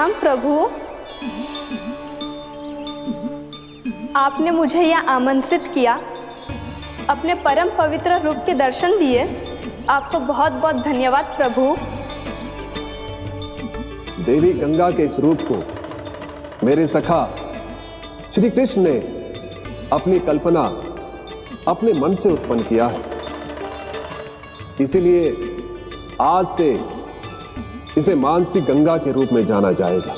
प्रणाम प्रभु। आपने मुझे यहाँ आमंत्रित किया, अपने परम पवित्र रूप के दर्शन दिए। आपको बहुत बहुत धन्यवाद प्रभु। देवी गंगा के इस रूप को मेरे सखा श्री कृष्ण ने अपनी कल्पना अपने मन से उत्पन्न किया है। इसीलिए आज से इसे मानसी गंगा के रूप में जाना जाएगा।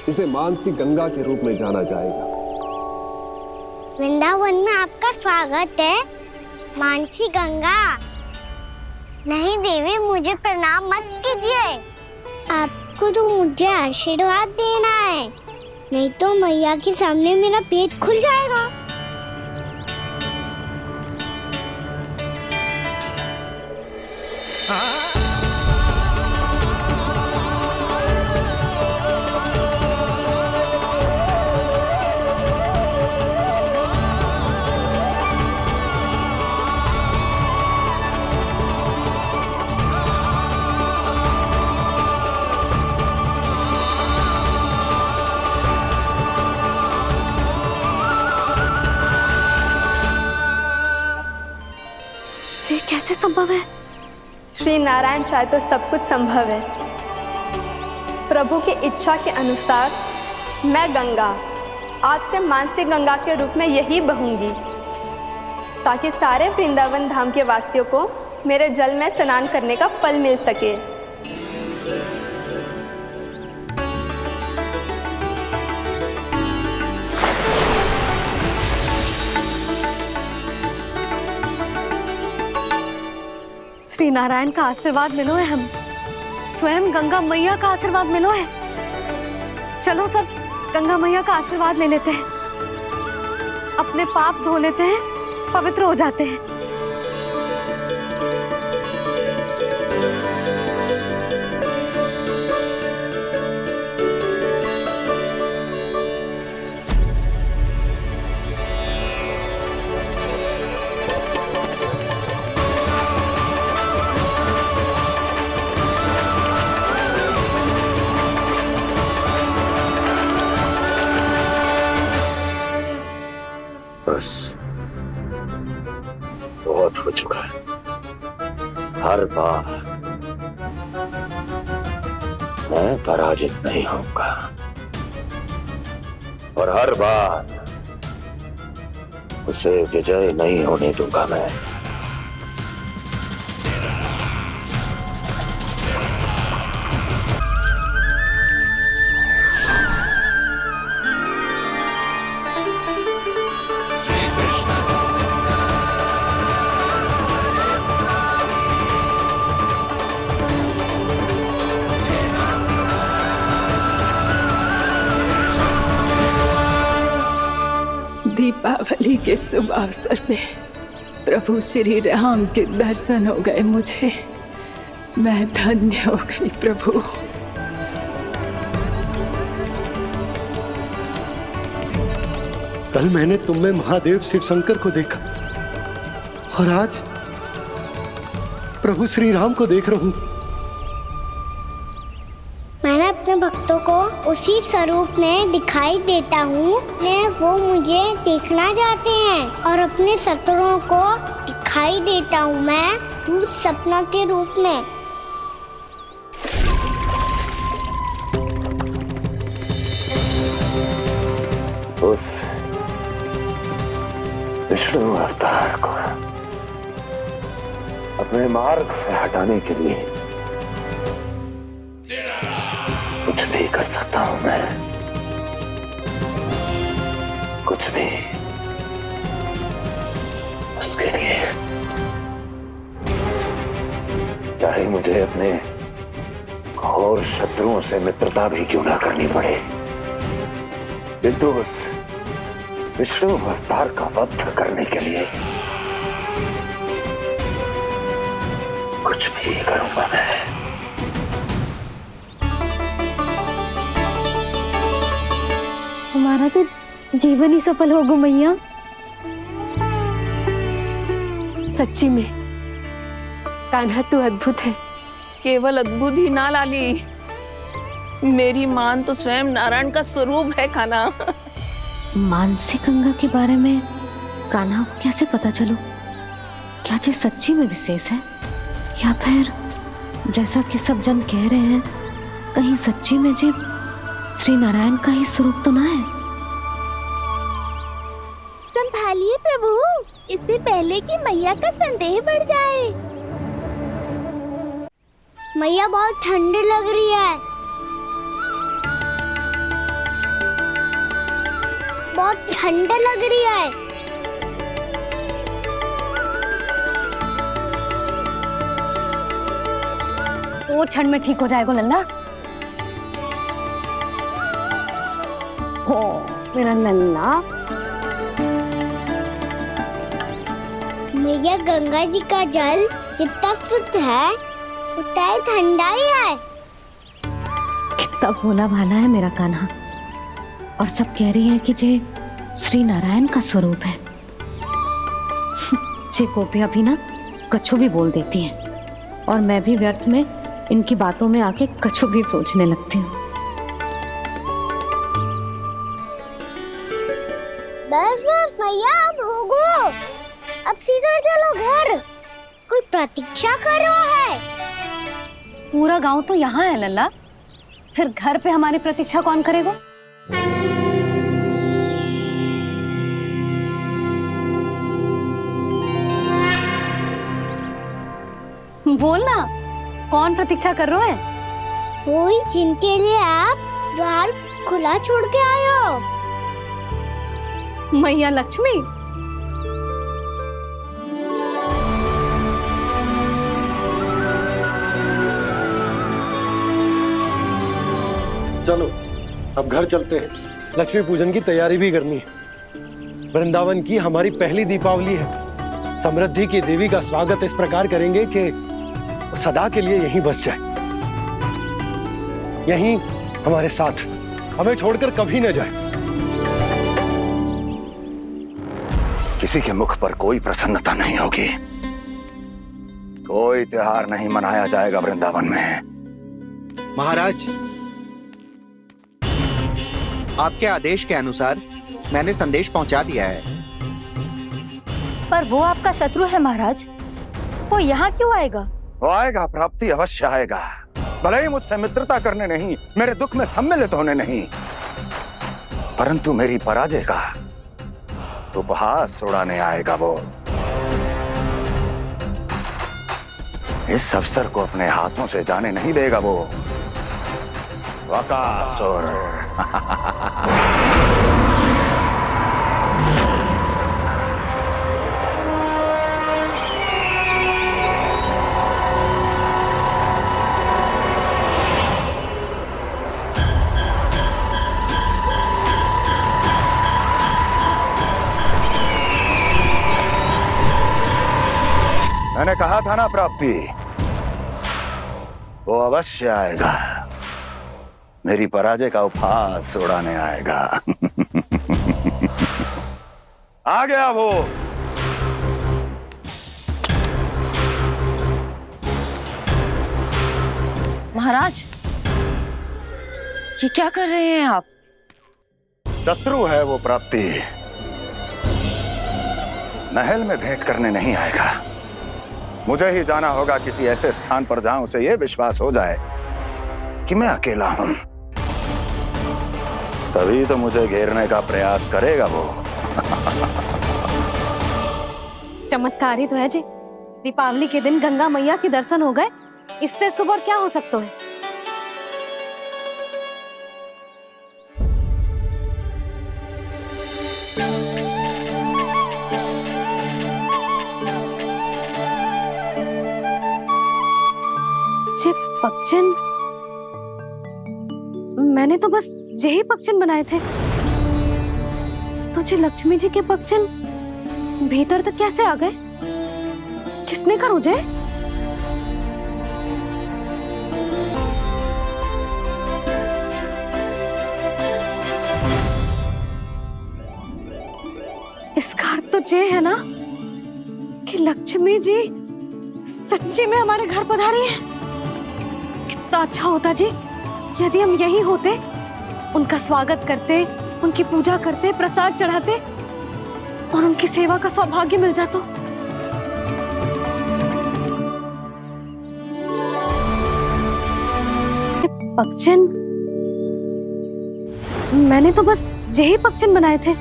इसे मानसी गंगा के रूप में जाना जाएगा। वृंदावन में आपका स्वागत है मानसी गंगा। नहीं देवी, मुझे प्रणाम मत कीजिए। आपको तो मुझे आशीर्वाद देना है, नहीं तो मैया के सामने मेरा पेट खुल जाएगा। ये कैसे संभव है? श्री नारायण चाहे तो सब कुछ संभव है। प्रभु की इच्छा के अनुसार मैं गंगा आज से मानसी गंगा के रूप में यही बहूंगी, ताकि सारे वृंदावन धाम के वासियों को मेरे जल में स्नान करने का फल मिल सके। श्री नारायण का आशीर्वाद मिलो है, हम स्वयं गंगा मैया का आशीर्वाद मिलो है। चलो सब गंगा मैया का आशीर्वाद ले लेते हैं, अपने पाप धो लेते हैं, पवित्र हो जाते हैं। बस बहुत हो चुका है। हर बार मैं पराजित नहीं होऊंगा और हर बार उसे विजय नहीं होने दूंगा मैं। दीपावली के शुभ अवसर में प्रभु श्री राम के दर्शन हो गए मुझे। मैं धन्य हो गई प्रभु। कल मैंने तुम में महादेव शिव शंकर को देखा और आज प्रभु श्री राम को देख रहा हूं। मैंने अपने भक्तों को उसी स्वरूप में दिखाई देता हूँ, वो मुझे देखना चाहते हैं और अपने शत्रुओं को दिखाई देता हूँ मैं भूत सपना के रूप में। उस विष्णु अवतार को अपने मार्ग से हटाने के लिए कुछ भी कर सकता हूं मैं, कुछ भी। उसके लिए चाहे मुझे अपने घोर शत्रुओं से मित्रता भी क्यों ना करनी पड़े, किंतु उस विष्णु अवतार का वध करने के लिए कुछ भी करूंगा मैं। हमारा तो जीवन ही सफल होगा मैया। सच्ची में कान्हा तू अद्भुत है। केवल अद्भुत ही ना लाली, मेरी मान तो स्वयं नारायण का स्वरूप है कान्हा। मानसी गंगा के बारे में कान्हा को कैसे पता चलो? क्या ये सच्ची में विशेष है, या फिर जैसा कि सब जन कह रहे हैं, कहीं सच्ची में जी श्री नारायण का ही स्वरूप तो ना है? संभालिए प्रभु, इससे पहले कि मैया का संदेह बढ़ जाए। मैया बहुत ठंडी लग रही है, बहुत ठंडा लग रही है। वो क्षण में ठीक हो जाएगा लल्ला। ओ मेरा लल्ला। मैया गंगा जी का जल जितना शुद्ध है उतना ही ठंडा ही है। कितना भोला भाला है मेरा कान्हा। और सब कह रही हैं कि जे श्री नारायण का स्वरूप है। जे गोपियां भी ना कछु भी बोल देती हैं, और मैं भी व्यर्थ में इनकी बातों में आके कछु भी सोचने लगती हूँ। बस बस मैया, अब होगो, अब सीधा चलो घर। कोई प्रतीक्षा कर रहा है। पूरा गांव तो यहाँ है लल्ला, फिर घर पे हमारी प्रतीक्षा कौन करेगा? बोल ना, कौन प्रतीक्षा कर रहा है? वही जिनके लिए आप द्वार खुला छोड़ के आए हो। मैया लक्ष्मी। चलो अब घर चलते हैं, लक्ष्मी पूजन की तैयारी भी करनी है। वृंदावन की हमारी पहली दीपावली है। समृद्धि की देवी का स्वागत इस प्रकार करेंगे कि वो सदा के लिए यहीं बस जाए, यहीं हमारे साथ, हमें छोड़कर कभी न जाए। किसी के मुख पर कोई प्रसन्नता नहीं होगी, कोई त्योहार नहीं मनाया जाएगा वृंदावन में। महाराज, आपके आदेश के अनुसार मैंने संदेश पहुंचा दिया है। पर वो आपका शत्रु है महाराज, वो यहाँ क्यों आएगा? वो आएगा, प्राप्ति अवश्य आएगा। भले ही मुझसे मित्रता करने नहीं, मेरे दुख में सम्मिलित होने नहीं, परंतु मेरी पराजय का उपहास उड़ाने आएगा वो। इस अवसर को अपने हाथों से जाने नहीं देगा वो। वकासुर। मैंने कहा था ना प्राप्ति, वो अवश्य आएगा, मेरी पराजय का उपहास उड़ाने आएगा। आ गया वो। महाराज, ये क्या कर रहे हैं आप? शत्रु है वो प्राप्ति, महल में भेंट करने नहीं आएगा। मुझे ही जाना होगा किसी ऐसे स्थान पर जहां उसे यह विश्वास हो जाए कि मैं अकेला हूं, तभी तो मुझे घेरने का प्रयास करेगा वो। चमत्कारी तो है जी, दीपावली के दिन गंगा मैया के दर्शन हो गए, इससे शुभ और क्या हो सकता है? पक्षन, मैंने तो बस यही पक्षन बनाए थे, तो जी लक्ष्मी जी के पक्षन भीतर तक कैसे आ गए? किसने कर मुझे? इसका अर्थ तो ये है ना कि लक्ष्मी जी सच्ची में हमारे घर पधारी है। कितना अच्छा होता जी यदि हम यहीं होते, उनका स्वागत करते, उनकी पूजा करते, प्रसाद चढ़ाते और उनकी सेवा का सौभाग्य मिल जाता। पगचन, मैंने तो बस यही पगचन बनाए थे,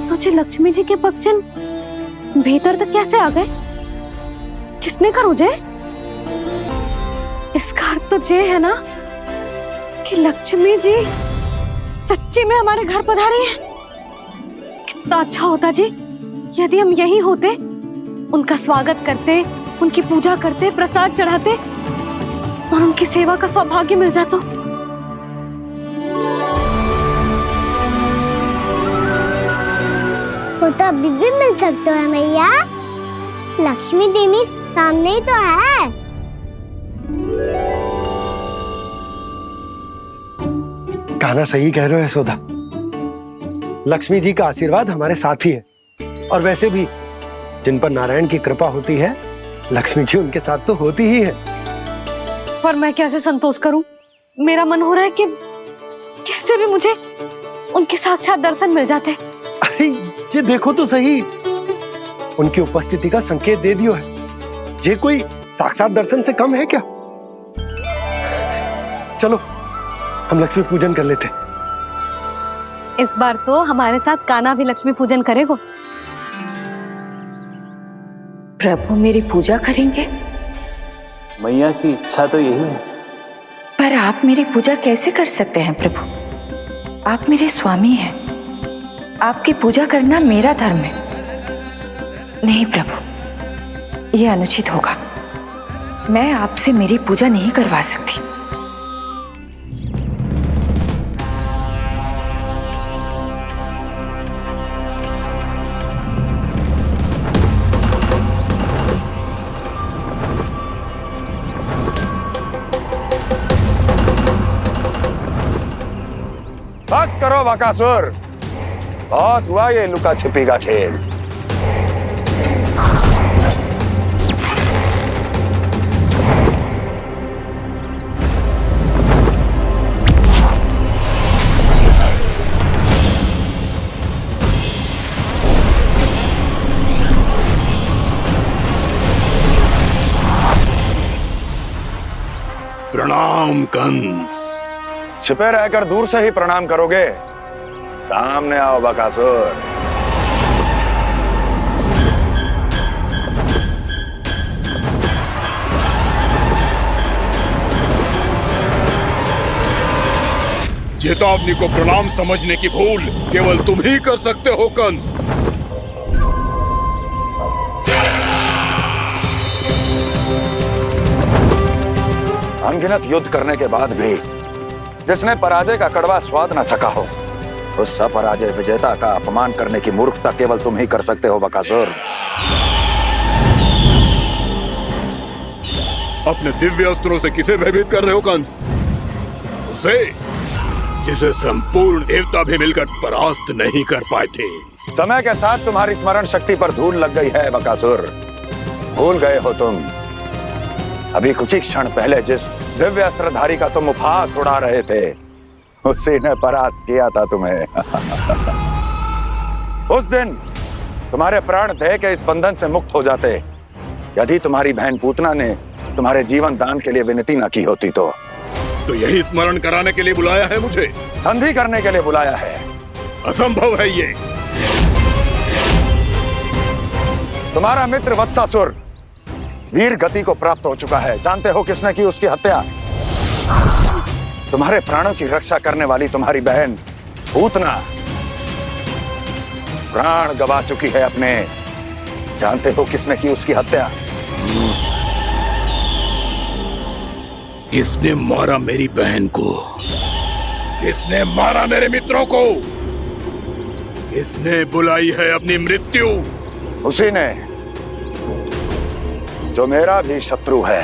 तो जी लक्ष्मी जी के पगचन भीतर तक कैसे आ गए? किसने कहा मुझे? इसका अर्थ तो ये है ना कि लक्ष्मी जी सच्ची में हमारे घर पधारी हैं। कितना अच्छा होता जी यदि हम यहीं होते, उनका स्वागत करते, उनकी पूजा करते, प्रसाद चढ़ाते और उनकी सेवा का सौभाग्य मिल जाता। वो तो अभी भी मिल सकते हैं मैया। लक्ष्मी देवी सामने ही तो है। कहना सही कह रहे हो यशोदा। लक्ष्मी जी का आशीर्वाद हमारे साथ ही है, और वैसे भी जिन पर नारायण की कृपा होती है, लक्ष्मी जी उनके साथ तो होती ही है। पर मैं कैसे संतोष करूं? मेरा मन हो रहा है कि कैसे भी मुझे उनके साक्षात दर्शन मिल जाते। अरे ये देखो तो सही, उनकी उपस्थिति का संकेत दे दियो है। ये कोई साक्षात दर्शन से कम है क्या? चलो हम लक्ष्मी पूजन कर लेते। इस बार तो हमारे साथ कान्हा भी लक्ष्मी पूजन करेगा। प्रभु मेरी पूजा करेंगे? मैया की इच्छा तो यही है। पर आप मेरी पूजा कैसे कर सकते हैं प्रभु? आप मेरे स्वामी हैं, आपकी पूजा करना मेरा धर्म है। नहीं प्रभु, यह अनुचित होगा। मैं आपसे मेरी पूजा नहीं करवा सकती। बस करो बकासुर, बहुत हुआ ये लुका छिपी का खेल। प्रणाम कंस। छिपे रहकर दूर से ही प्रणाम करोगे? सामने आओ बकासुर। चेतावनी को प्रणाम समझने की भूल केवल तुम ही कर सकते हो कंस। अनगिनत युद्ध करने के बाद भी जिसने पराजय का कड़वा स्वाद न चखा हो, उस अपराजय विजेता का अपमान करने की मूर्खता केवल तुम ही कर सकते हो बकासुर। अपने दिव्य अस्त्रों से किसे भयभीत कर रहे हो कंस? उसे जिसे संपूर्ण देवता भी मिलकर परास्त नहीं कर पाए थे। समय के साथ तुम्हारी स्मरण शक्ति पर धूल लग गई है बकासुर। भूल गए हो तुम अभी कुछ ही क्षण पहले जिस दिव्य अस्त्रधारी का तुम उपहास उड़ा रहे थे, उसी ने परास्त किया था तुम्हें। उस दिन तुम्हारे प्राण देह के इस बंधन से मुक्त हो जाते यदि तुम्हारी बहन पूतना ने तुम्हारे जीवन दान के लिए विनती न की होती। तो यही स्मरण कराने के लिए बुलाया है मुझे? संधि करने के लिए बुलाया है। असंभव है ये। तुम्हारा मित्र वत्सासुर वीर गति को प्राप्त हो चुका है। जानते हो किसने की उसकी हत्या? तुम्हारे प्राणों की रक्षा करने वाली तुम्हारी बहन पूतना प्राण गवा चुकी है अपने। जानते हो किसने की उसकी हत्या? किसने मारा मेरी बहन को? किसने मारा मेरे मित्रों को? किसने बुलाई है अपनी मृत्यु? उसी ने जो मेरा भी शत्रु है।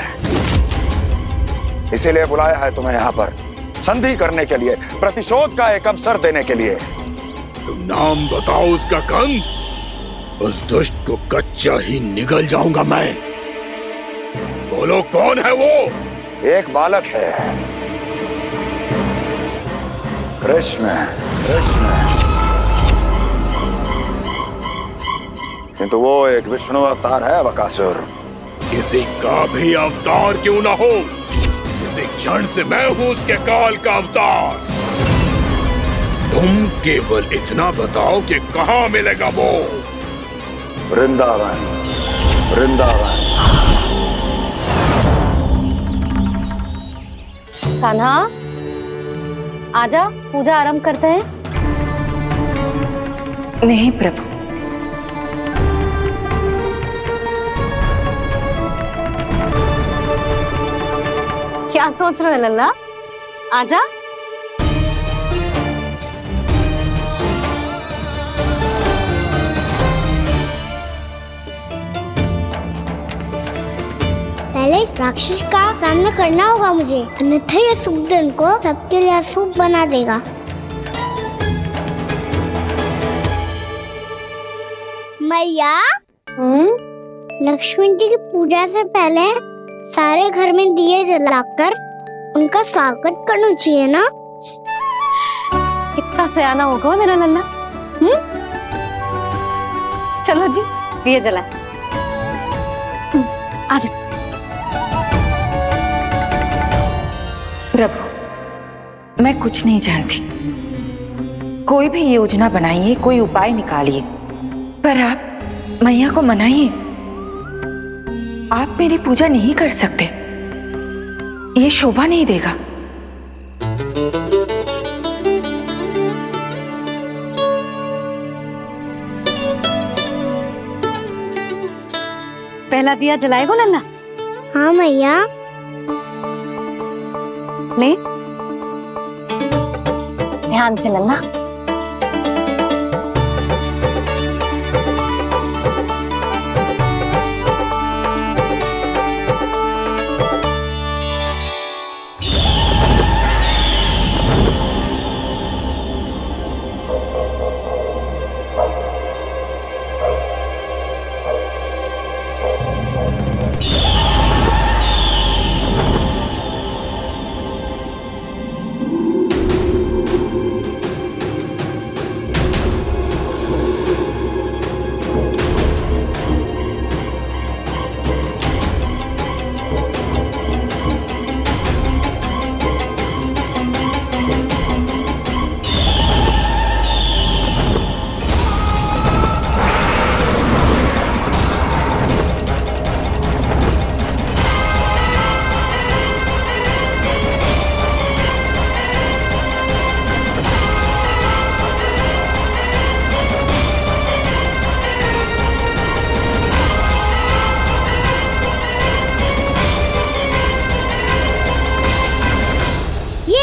इसीलिए बुलाया है तुम्हें यहाँ पर संधि करने के लिए, प्रतिशोध का एक अवसर देने के लिए। तुम नाम बताओ उसका कंस। उस दुष्ट को कच्चा ही निगल जाऊंगा मैं। बोलो कौन है वो? एक बालक है कृष्ण कृष्ण, किंतु वो एक विष्णु अवतार है बकासुर। किसी का भी अवतार क्यों ना हो, इसी क्षण से मैं हूं उसके काल का अवतार। तुम केवल इतना बताओ कि कहां मिलेगा वो। वृंदावन वृंदावन। कान्हा, आजा, पूजा आरंभ करते हैं। नहीं प्रभु, क्या सोच रहे हो लल्ला? आजा। पहले इस राक्षस का सामना करना होगा मुझे, अन्यथा ये शुभ दिन को सबके लिए अशुभ बना देगा। मैया, लक्ष्मण जी की पूजा से पहले सारे घर में दिए जलाकर उनका स्वागत करना चाहिए ना। कितना सयाना होगा मेरा लल्ला। चलो जी, दिए जलाए। आजा। प्रभु, मैं कुछ नहीं जानती। कोई भी योजना बनाइए, कोई उपाय निकालिए, पर आप मैया को मनाइए। आप मेरी पूजा नहीं कर सकते, ये शोभा नहीं देगा। पहला दिया जलाएगो लल्ला? हाँ मैया। ले, ध्यान से लल्ला।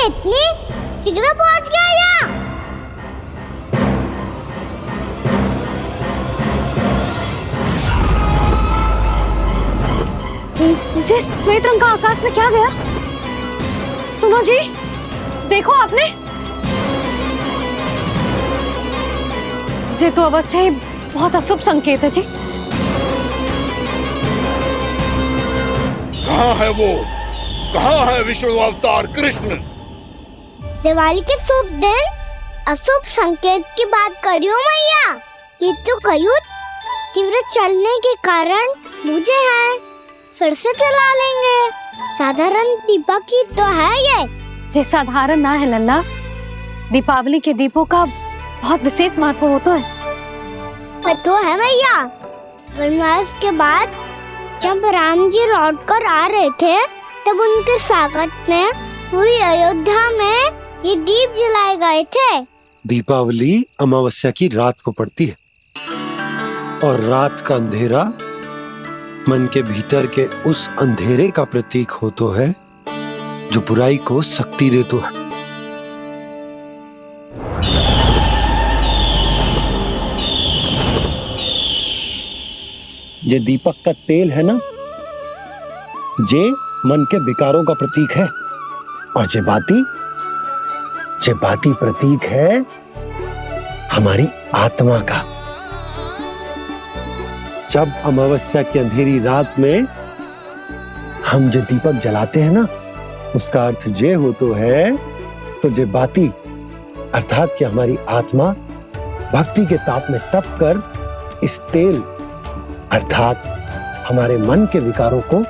इतनी शीघ्र पहुंच गया यहाँ। जे श्वेत रंग का आकाश में क्या गया? सुनो जी, देखो आपने, जे तो अवश्य ही बहुत अशुभ संकेत है जी। कहाँ है वो? कहाँ है विष्णु अवतार कृष्ण? दिवाली के शुभ दिन अशुभ संकेत की बात करियो मैया। ये तो कयूर तीव्र चलने के कारण मुझे है, फिर से चला लेंगे। साधारण दीपक ही तो है ये साधारण ना है लल्ला, दीपावली के दीपों का बहुत विशेष महत्व होता है। तो है मैया, वनवास के बाद जब राम जी लौट कर आ रहे थे तब उनके स्वागत में पूरी अयोध्या में ये दीप जलाए गए थे। दीपावली अमावस्या की रात को पड़ती है और रात का अंधेरा मन के भीतर के उस अंधेरे का प्रतीक होता है जो बुराई को शक्ति देता है। ये दीपक का तेल है ना, जे मन के विकारों का प्रतीक है, और जे बाती प्रतीक है हमारी आत्मा का। जब अमावस्या की अंधेरी रात में हम जो दीपक जलाते हैं ना, उसका अर्थ जे हो तो है, तो जे बाती अर्थात कि हमारी आत्मा भक्ति के ताप में तप कर इस तेल अर्थात हमारे मन के विकारों को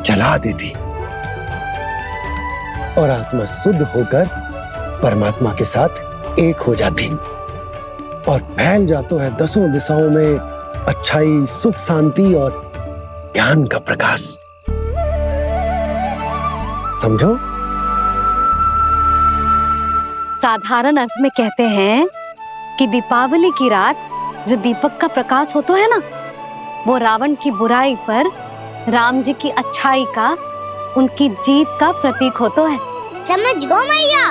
जला देती और आत्मा शुद्ध होकर परमात्मा के साथ एक हो जाती और फैल जाता है दसों दिशाओं में अच्छाई, सुख, शांति और ज्ञान का प्रकाश। समझो? साधारण अर्थ में कहते हैं कि दीपावली की रात जो दीपक का प्रकाश होता है ना, वो रावण की बुराई पर राम जी की अच्छाई का, उनकी जीत का प्रतीक होता है। समझ गो मैया,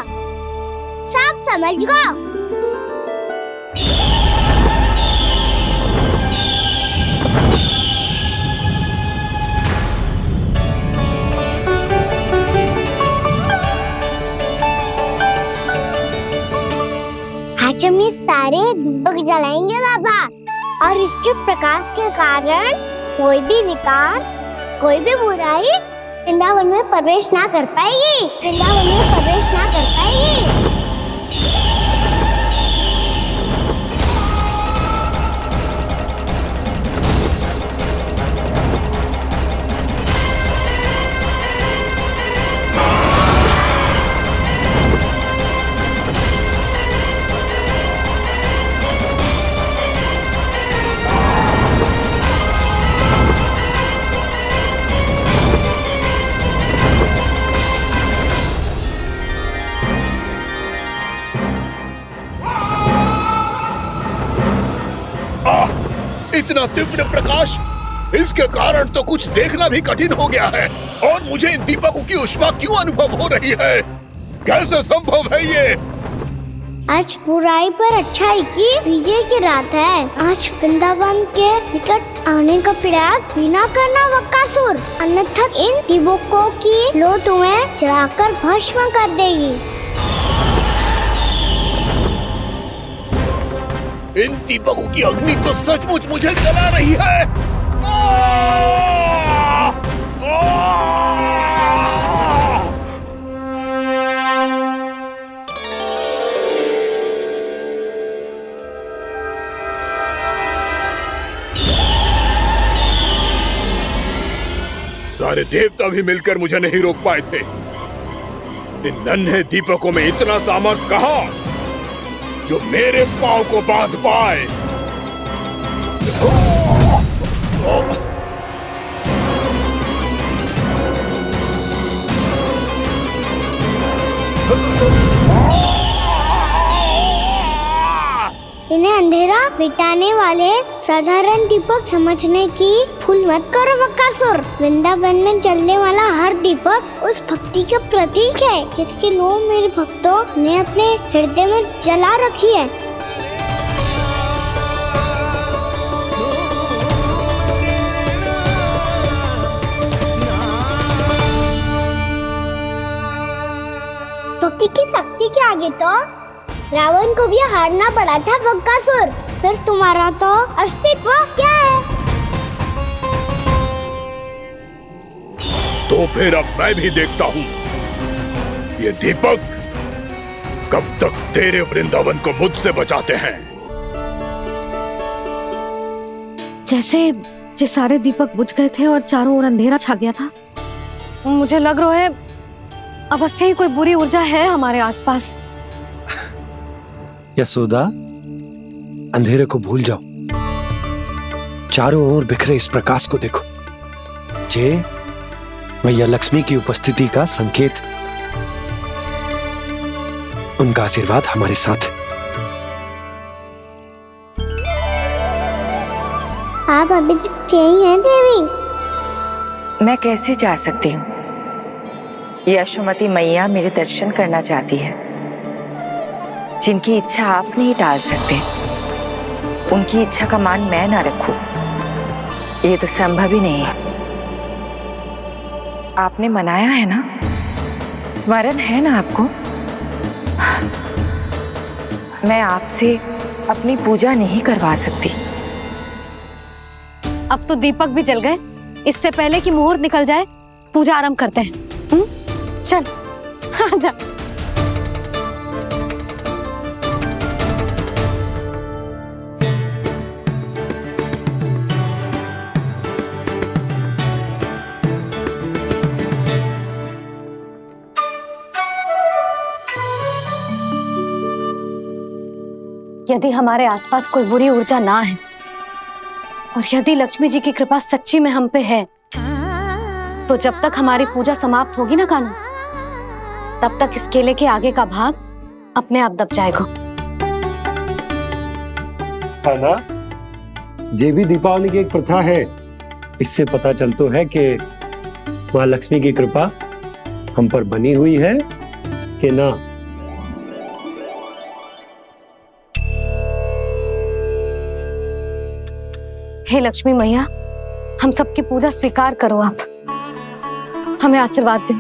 सब समझ गो। आज हम ये सारे दीपक जलाएंगे बाबा, और इसके प्रकाश के कारण कोई भी विकार, कोई भी बुराई वृंदावन में प्रवेश ना कर पाएगी, वृंदावन में प्रवेश ना कर पाएगी। इतना तीव्र प्रकाश, इसके कारण तो कुछ देखना भी कठिन हो गया है। और मुझे इन दीपकों की उष्मा क्यों अनुभव हो रही है? कैसे संभव है ये? आज बुराई पर अच्छाई की विजय की रात है। आज वृंदावन के निकट आने का प्रयास भी ना करना बकासुर, अन्यथा इन दीपकों की लो तुम्हें जलाकर भस्म कर देगी। इन दीपकों की अग्नि तो सचमुच मुझे जला रही है। सारे देवता भी मिलकर मुझे नहीं रोक पाए थे। इन नन्हे दीपकों में इतना सामर्थ कहां जो मेरे पांव को बांध पाए। इन्हें अंधेरा मिटाने वाले साधारण दीपक समझने की भूल मत करो बकासुर। वृंदावन में जलने वाला हर दीपक उस भक्ति का प्रतीक है जिसकी लो मेरे भक्तों ने अपने हृदय में जला रखी है। भक्ति की शक्ति के आगे तो रावण को भी हारना पड़ा था बकासुर। फिर तुम्हारा तो अस्तित्व क्या है? तो फिर अब मैं भी देखता हूँ ये दीपक कब तक तेरे वृंदावन को मुझसे बचाते हैं। जैसे सारे दीपक बुझ गए थे और चारों ओर अंधेरा छा गया था, मुझे लग रहा है अवश्य ही कोई बुरी ऊर्जा है हमारे आसपास। यशोदा, अंधेरे को भूल जाओ, चारों ओर बिखरे इस प्रकाश को देखो। जे मैया लक्ष्मी की उपस्थिति का संकेत, उनका आशीर्वाद हमारे साथ है। आप अभी तक यही हैं देवी? मैं कैसे जा सकती हूँ? यशोमती मैया मेरे दर्शन करना चाहती है। जिनकी इच्छा आप नहीं टाल सकते, उनकी इच्छा का मान मैं ना रखूं, ये तो संभव ही नहीं है। आपने मनाया है ना, स्मरण है ना आपको? मैं आपसे अपनी पूजा नहीं करवा सकती। अब तो दीपक भी जल गए, इससे पहले कि मुहूर्त निकल जाए पूजा आरंभ करते हैं। चल, आजा। यदि हमारे आसपास कोई बुरी ऊर्जा ना है और यदि लक्ष्मी जी की कृपा सच्ची में हम पे है, तो जब तक हमारी पूजा समाप्त होगी ना कान्हा, तब तक इस केले के आगे का भाग अपने आप दब जाएगा। है ना? ये भी दीपावली की एक प्रथा है। इससे पता चलता है कि माँ लक्ष्मी की कृपा हम पर बनी हुई है कि ना। हे लक्ष्मी मैया, हम सबकी पूजा स्वीकार करो, आप हमें आशीर्वाद दो।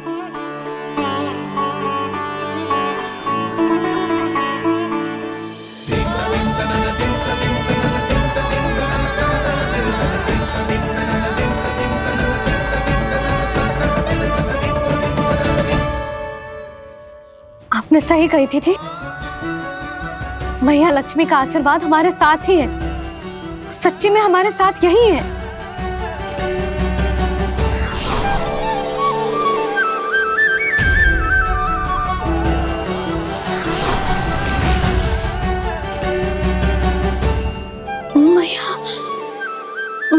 आपने सही कही थी जी, मैया लक्ष्मी का आशीर्वाद हमारे साथ ही है। सच्ची में हमारे साथ यही है।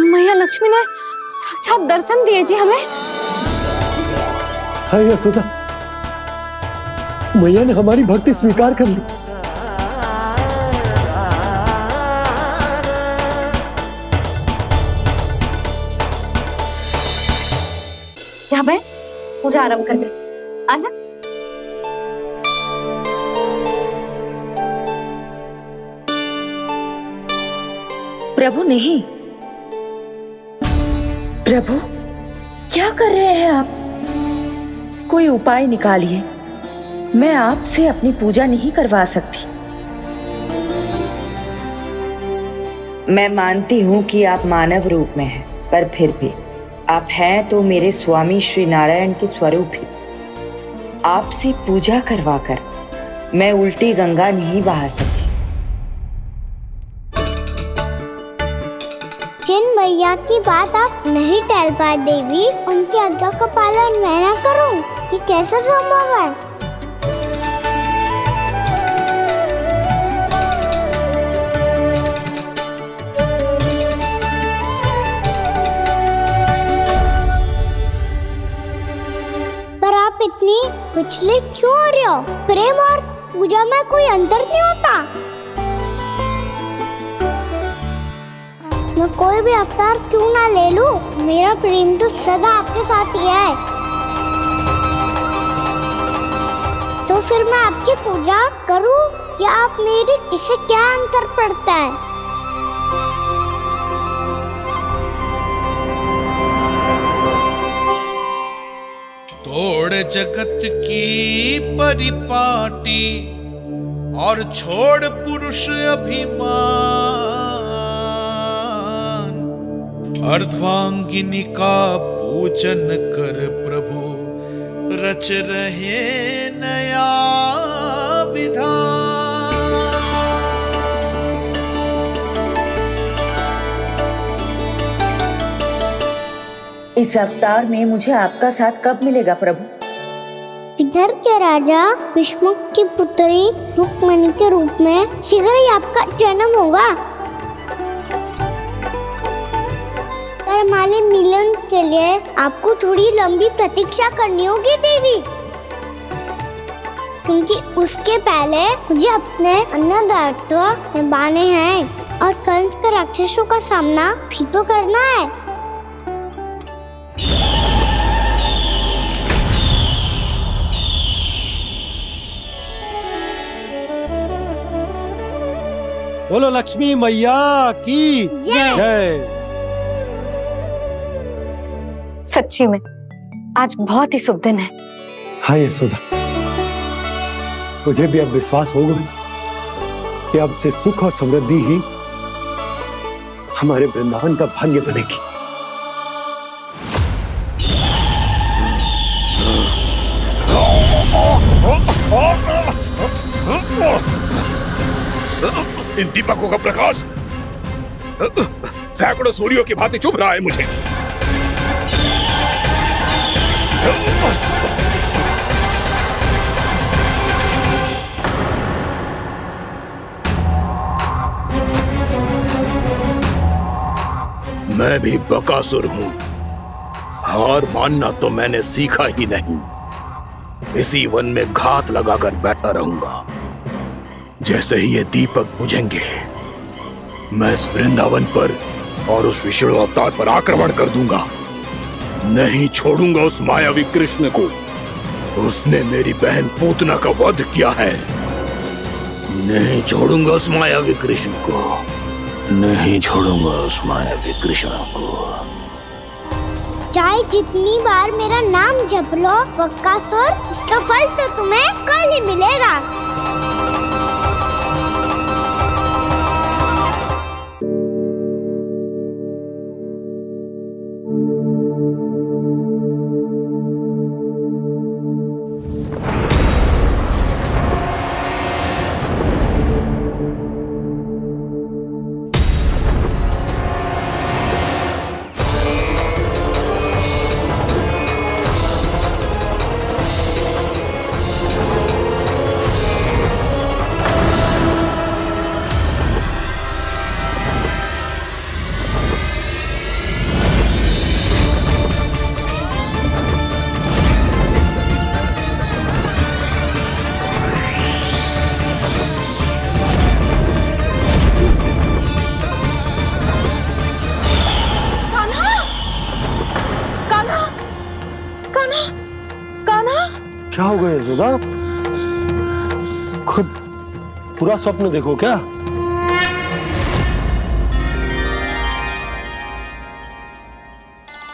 मैया लक्ष्मी ने साक्षात दर्शन दिए जी हमें। हाय यशोदा, मैया ने हमारी भक्ति स्वीकार कर ली। यहाँ बैठ, पूजा आरंभ कर दे। आजा। प्रभु नहीं, प्रभु क्या कर रहे हैं आप? कोई उपाय निकालिए, मैं आपसे अपनी पूजा नहीं करवा सकती। मैं मानती हूँ कि आप मानव रूप में हैं, पर फिर भी आप हैं तो मेरे स्वामी श्री नारायण के स्वरूप ही। आपसे पूजा करवाकर मैं उल्टी गंगा नहीं बहा सकी। जिन मैया की बात आप नहीं टाल पाए देवी, उनकी आज्ञा का पालन मैं ना करूं, ये कैसे संभव है? पर आप इतनी विचलित क्यों हो रहे हो? प्रेम और पूजा में कोई अंतर नहीं होता। मैं कोई भी अवतार क्यों ना ले लूं, मेरा प्रेम तो सदा आपके साथ ही है। तो फिर मैं आपकी पूजा करूं या आप मेरी, इससे क्या अंतर पड़ता है? तोड़ जगत की परिपाटी और छोड़ पुरुष अभिमान, अर्धांगिनी का पूजन कर प्रभु, रच रहे नया विधान। इस अवतार में मुझे आपका साथ कब मिलेगा प्रभु? इधर के राजा भीष्मक की पुत्री रुक्मणी के रूप में शीघ्र ही आपका जन्म होगा। हमारे मिलन के लिए आपको थोड़ी लंबी प्रतीक्षा करनी होगी देवी, क्योंकि उसके पहले मुझे अपने अन्य दायित्व निभाने हैं और कंस के राक्षसों का सामना भी तो करना है। बोलो लक्ष्मी मैया की जय। सच्ची में आज बहुत ही शुभ दिन है। हाँ यशोदा, मुझे भी अब विश्वास होगा कि अब से सुख और समृद्धि ही हमारे वृंदावन का भाग्य बनेगी। इन दीपकों का प्रकाश सैकड़ों सूर्यों की भांति चुभ रहा है मुझे। मैं भी बकासुर हूं। हार मानना तो मैंने सीखा ही नहीं। इसी वन में घात लगाकर बैठा रहूंगा। जैसे ही ये दीपक बुझेंगे, मैं इस वृंदावन पर और उस विष्णु अवतार पर आक्रमण कर दूंगा। नहीं छोड़ूंगा उस मायावी कृष्ण को। उसने मेरी बहन पूतना का वध किया है। नहीं छोड़ूंगा उस मायावी कृष्ण को। नहीं छोड़ूंगा उस मायावी कृष्ण को। चाहे जितनी बार मेरा नाम जप लो बकासुर, इसका फल तो तुम्हें कल ही मिलेगा। क्या हो गया यशोदा? खुद पूरा स्वप्न देखो क्या?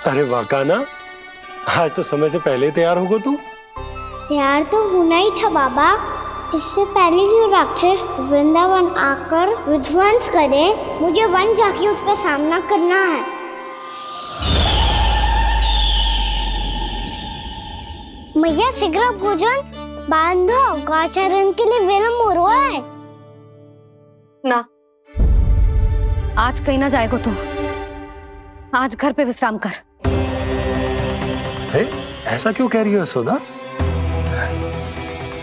अरे वाह कान्हा, आज तो समय से पहले ही तैयार होगा तू। तैयार तो होना ही था बाबा। इससे पहले कि राक्षस वृंदावन आकर विध्वंस करे, मुझे वन जाके उसका सामना करना है। मैया शीघ्र भोजन बांधो, गौचरण के लिए विलंब हो रहा है। ना, आज कहीं ना जाएगा तुम। आज घर पे विश्राम कर। ऐसा क्यों कह रही हो यशोदा?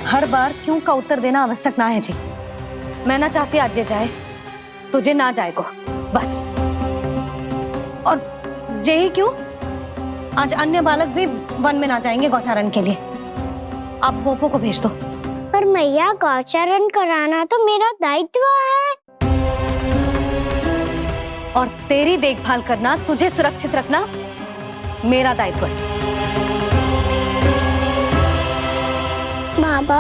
हर बार क्यों का उत्तर देना आवश्यक ना है जी। मैं ना चाहती आज ये जाए, तुझे ना जाएगा बस। और जे ही क्यों, आज अन्य बालक भी वन में ना जाएंगे गौचारण के लिए। आप गोपो को भेज दो। पर मैया गौचरण कराना तो मेरा दायित्व है। और तेरी देखभाल करना, तुझे सुरक्षित रखना मेरा दायित्व है। बाबा,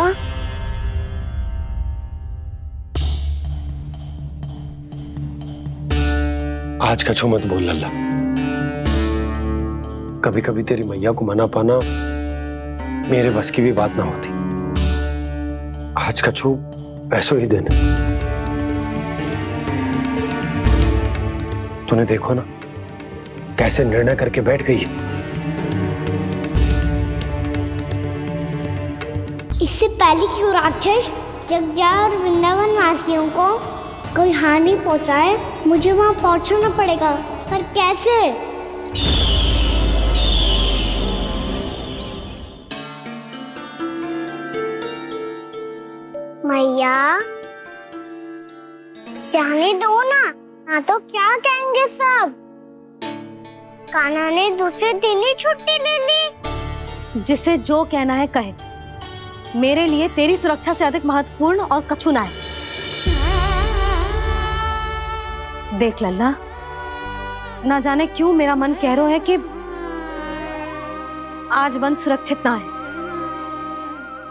आज कछु मत बोल लल्ला। कभी कभी तेरी मैया को मना पाना मेरे बस की भी बात ना होती। आज कछु ऐसो ही दिन है। तूने देखो ना कैसे निर्णय करके बैठ गई है। इससे पहले कि वो राक्षस जगजा और वृंदावन वासियों को कोई हानि पहुंचाए, मुझे वहां पहुंचना पड़ेगा। पर कैसे? मैया, जाने दो ना, हाँ तो क्या कहेंगे सब। कान्हा ने दूसरे दिन ही छुट्टी ले ली। जिसे जो कहना है कहे। मेरे लिए तेरी सुरक्षा से अधिक महत्वपूर्ण और कछु ना है। देख लल्ला, ना जाने क्यों मेरा मन कह रहा है कि आज वन सुरक्षित ना है।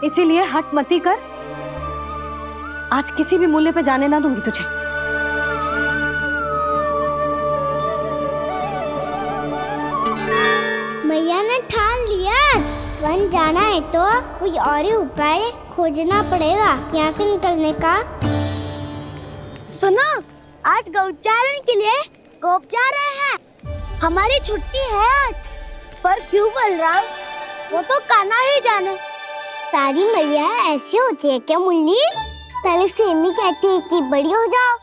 इसीलिए हट मती कर। आज किसी भी मूल्य पे जाने ना दूंगी तुझे। मैया ने ठान लिया, आज वन जाना है तो कोई और ही उपाय खोजना पड़ेगा यहाँ से निकलने का। सुनो, आज गौचारण के लिए गोप जा रहे हैं। हमारी छुट्टी है आज। पर क्यों बलराम? वो तो कान्हा ही जाने। सारी मैया ऐसी होती है क्या मुन्नी? पहले सेमी कहती है कि बड़ी हो जाओ,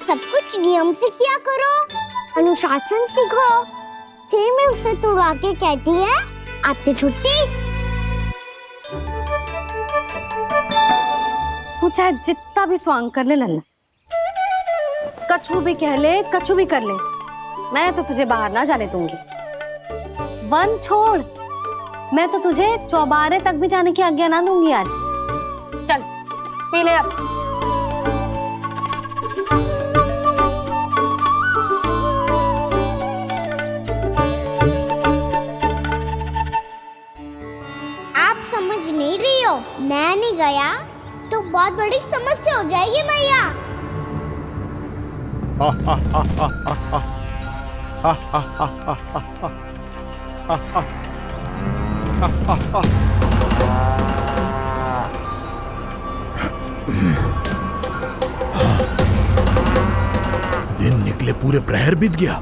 सब कुछ नियम से किया करो, अनुशासन सीखो। सेमी उसे तुड़वा के कहती है आपकी छुट्टी। तू चाहे जितना भी स्वांग कर ले लल्ला, कछु भी कह ले, कछु भी कर ले, मैं तो तुझे बाहर ना जाने दूंगी। वन छोड़, मैं तो तुझे चौबारे तक भी जाने की आज्ञा ना दूंगी आज। चल पी ले अब। आप समझ नहीं रही हो, मैं नहीं गया तो बहुत बड़ी समस्या हो जाएगी मैया। दिन निकले पूरे प्रहर बीत गया।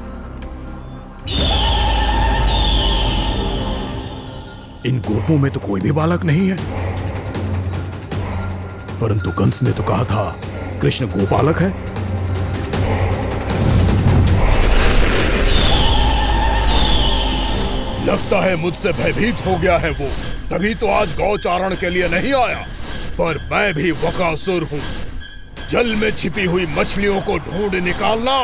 इन गोपों में तो कोई भी बालक नहीं है, परंतु कंस ने तो कहा था कृष्ण गोपालक है। लगता है मुझसे भयभीत हो गया है वो, तभी तो आज गौचारण के लिए नहीं आया। पर मैं भी बकासुर हूँ, जल में छिपी हुई मछलियों को ढूंढ निकालना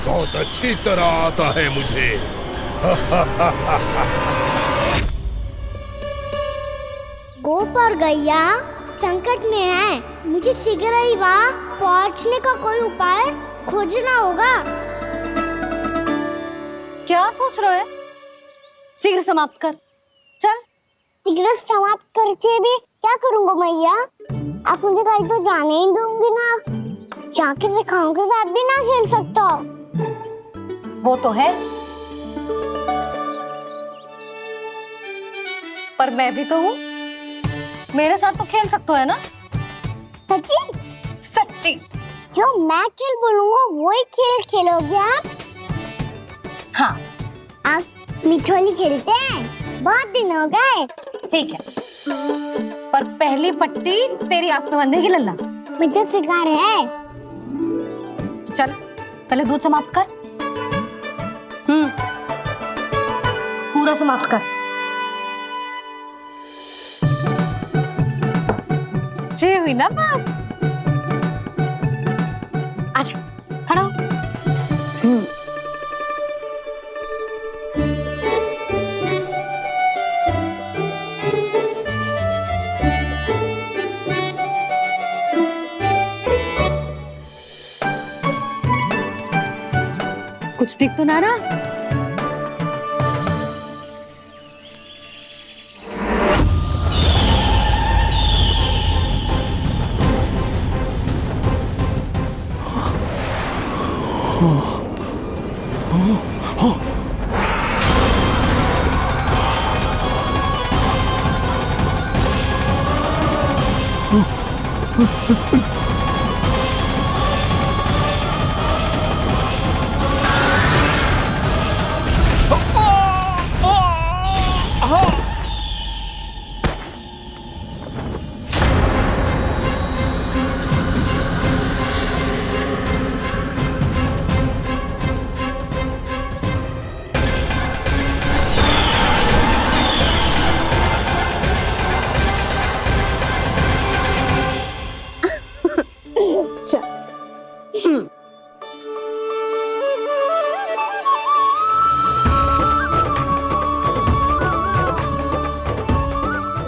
बहुत अच्छी तरह आता है मुझे। गोप और गैया संकट में है, मुझे शीघ्र ही वहाँ पहुँचने का कोई उपाय खोजना होगा। क्या सोच रहे हो? शीघ्र समाप्त कर, चल। शीघ्र समाप्त करके भी क्या करूँगा मैया? आप मुझे कहीं तो जाने ही दूंगी ना, जाके सिखाओं के साथ भी ना खेल सकता। वो तो है, पर मैं भी तो हूँ, मेरे साथ तो खेल सकते हो है ना? सच्ची? सच्ची। जो मैं खेल बोलूँगा वही खेल खेलोगे आप? हाँ। आप मिठोली खेलते हैं? बहुत दिन हो गए। ठीक है, पर पहली पट्टी तेरी आंख में बनने की लल्ला। मुझे शिकार है। चल पहले दूध समाप्त कर। पूरा समाप्त कर। जे हुई ना बात। आजा, खड़ा हो। कुछ दिख तो ना रहा।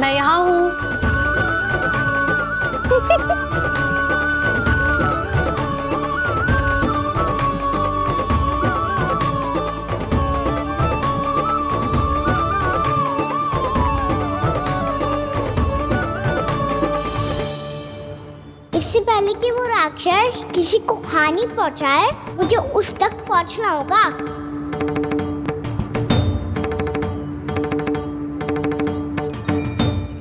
मैं यहाँ हूँ। इससे पहले कि वो राक्षस किसी को हानि पहुंचाए, मुझे उस तक पहुंचना होगा।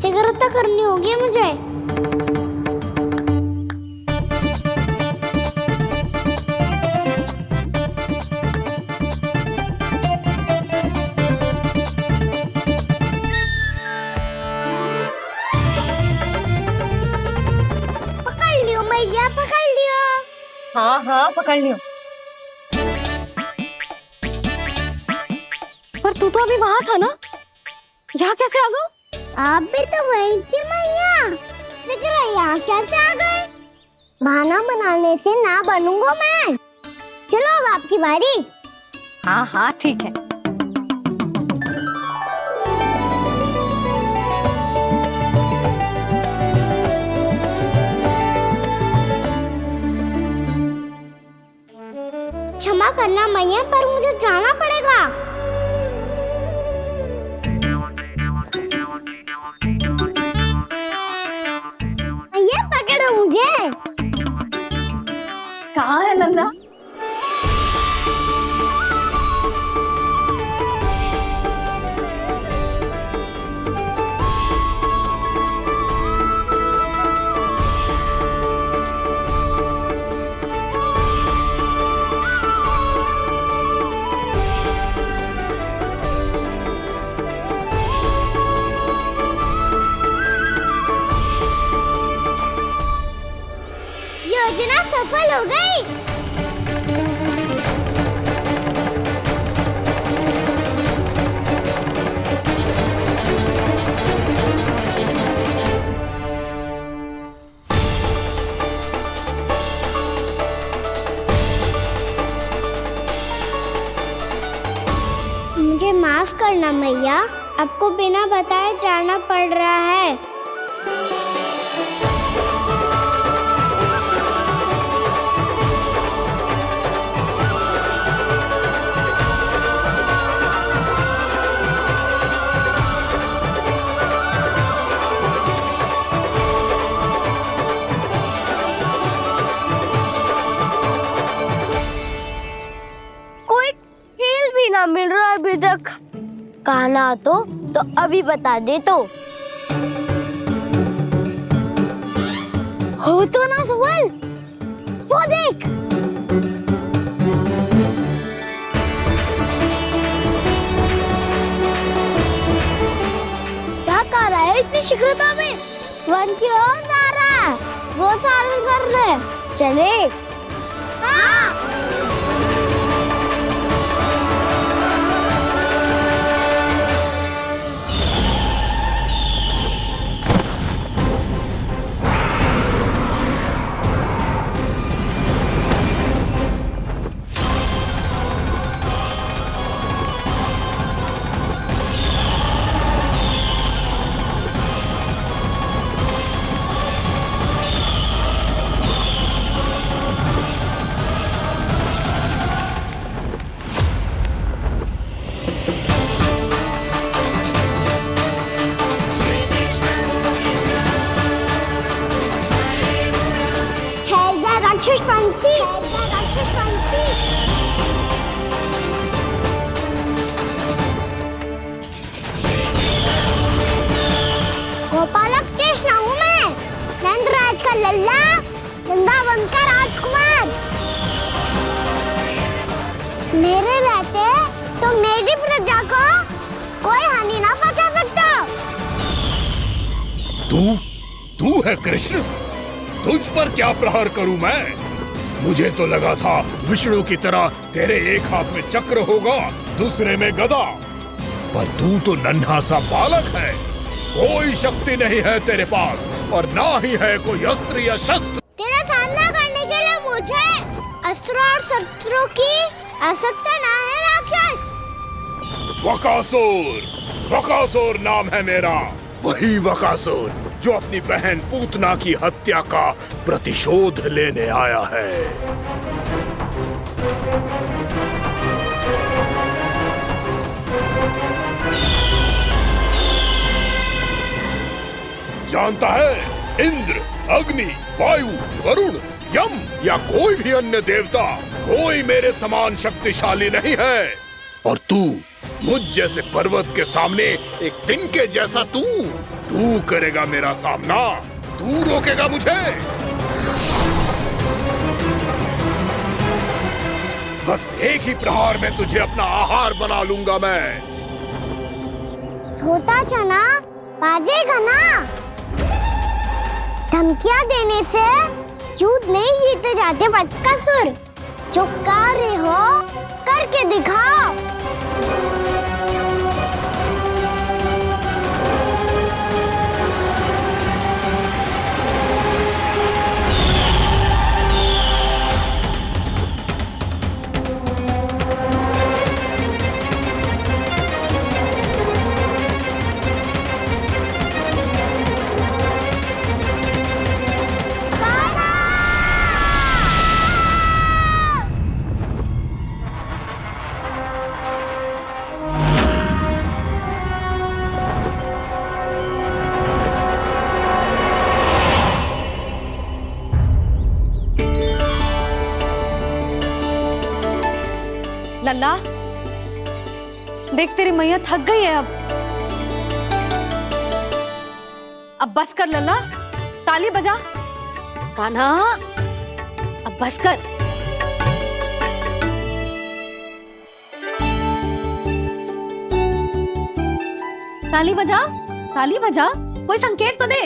शीघ्रता करनी होगी मुझे। पकड़ लियो मैया, पकड़ लियो। हाँ हाँ पकड़ लियो। पर तू तो अभी वहां था ना, यहाँ कैसे आ गया? आप भी तो वही थी मैया, शीघ्र यहाँ कैसे आ गए? बहाना बनाने से ना बनूंगा मैं। चलो अब आपकी बारी। हाँ हाँ ठीक है। क्षमा करना मैया, पर मुझे जाना पड़ेगा। मैया पकड़ो मुझे। कहाँ है नंदा? योजना सफल हो गई। मुझे माफ करना मैया, आपको बिना बताए जाना पड़ रहा है। कोई खेल भी ना मिल रहा अभी तक। कहना तो अभी बता दे तो। हो तो ना सवाल, वो देख। क्या कर रहा है इतनी शीघ्रता में? वन की ओर जा रहा है, वो सारे कर रहे। चले। हाँ। राक्षस पंछी, राक्षस पंछी। गोपालक कृष्ण हूँ मैं, नंदराज का लल्ला, वृंदावन का राजकुमार। मेरे रहते तो मेरी प्रजा को कोई हानि ना पहुंचा सकता। तू है कृष्ण? तुझ पर क्या प्रहार करूं मैं? मुझे तो लगा था विष्णु की तरह तेरे एक हाथ में चक्र होगा, दूसरे में गदा, पर तू तो नन्हा सा बालक है। कोई शक्ति नहीं है तेरे पास और ना ही है कोई अस्त्र या शस्त्र। तेरा सामना करने के लिए मुझे अस्त्र और शस्त्रों की आवश्यकता ना है राक्षस। वकासुर नाम है मेरा, वही वकासुर जो अपनी बहन पूतना की हत्या का प्रतिशोध लेने आया है। जानता है, इंद्र, अग्नि, वायु, वरुण, यम या कोई भी अन्य देवता कोई मेरे समान शक्तिशाली नहीं है। और तू मुझ जैसे पर्वत के सामने एक तिनके जैसा तू करेगा मेरा सामना? तू रोकेगा मुझे? बस एक ही प्रहार में तुझे अपना आहार बना लूंगा मैं। छोटा चना बाजेगा ना। धमकियां देने से युद्ध नहीं जीते जाते बदकसूर। जो कार्य हो करके दिखाओ। लल्ला, देख तेरी मैया थक गई है अब बस कर लल्ला, ताली बजा। कान्हा, अब बस कर। ताली बजा, ताली बजा, कोई संकेत तो दे,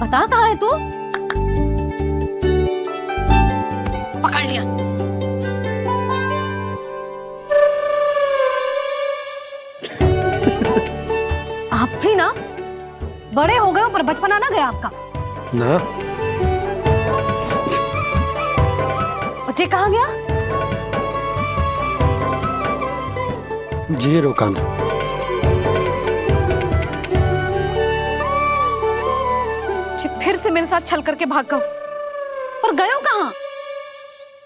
बता कहाँ है तू? पकड़ लिया। आप भी ना बड़े हो गए हो, पर बचपना ना गया आपका ना। बच्चे कहाँ गया? जी रोकान। फिर से मेरे साथ छल करके भाग गए, और गए हो कहाँ?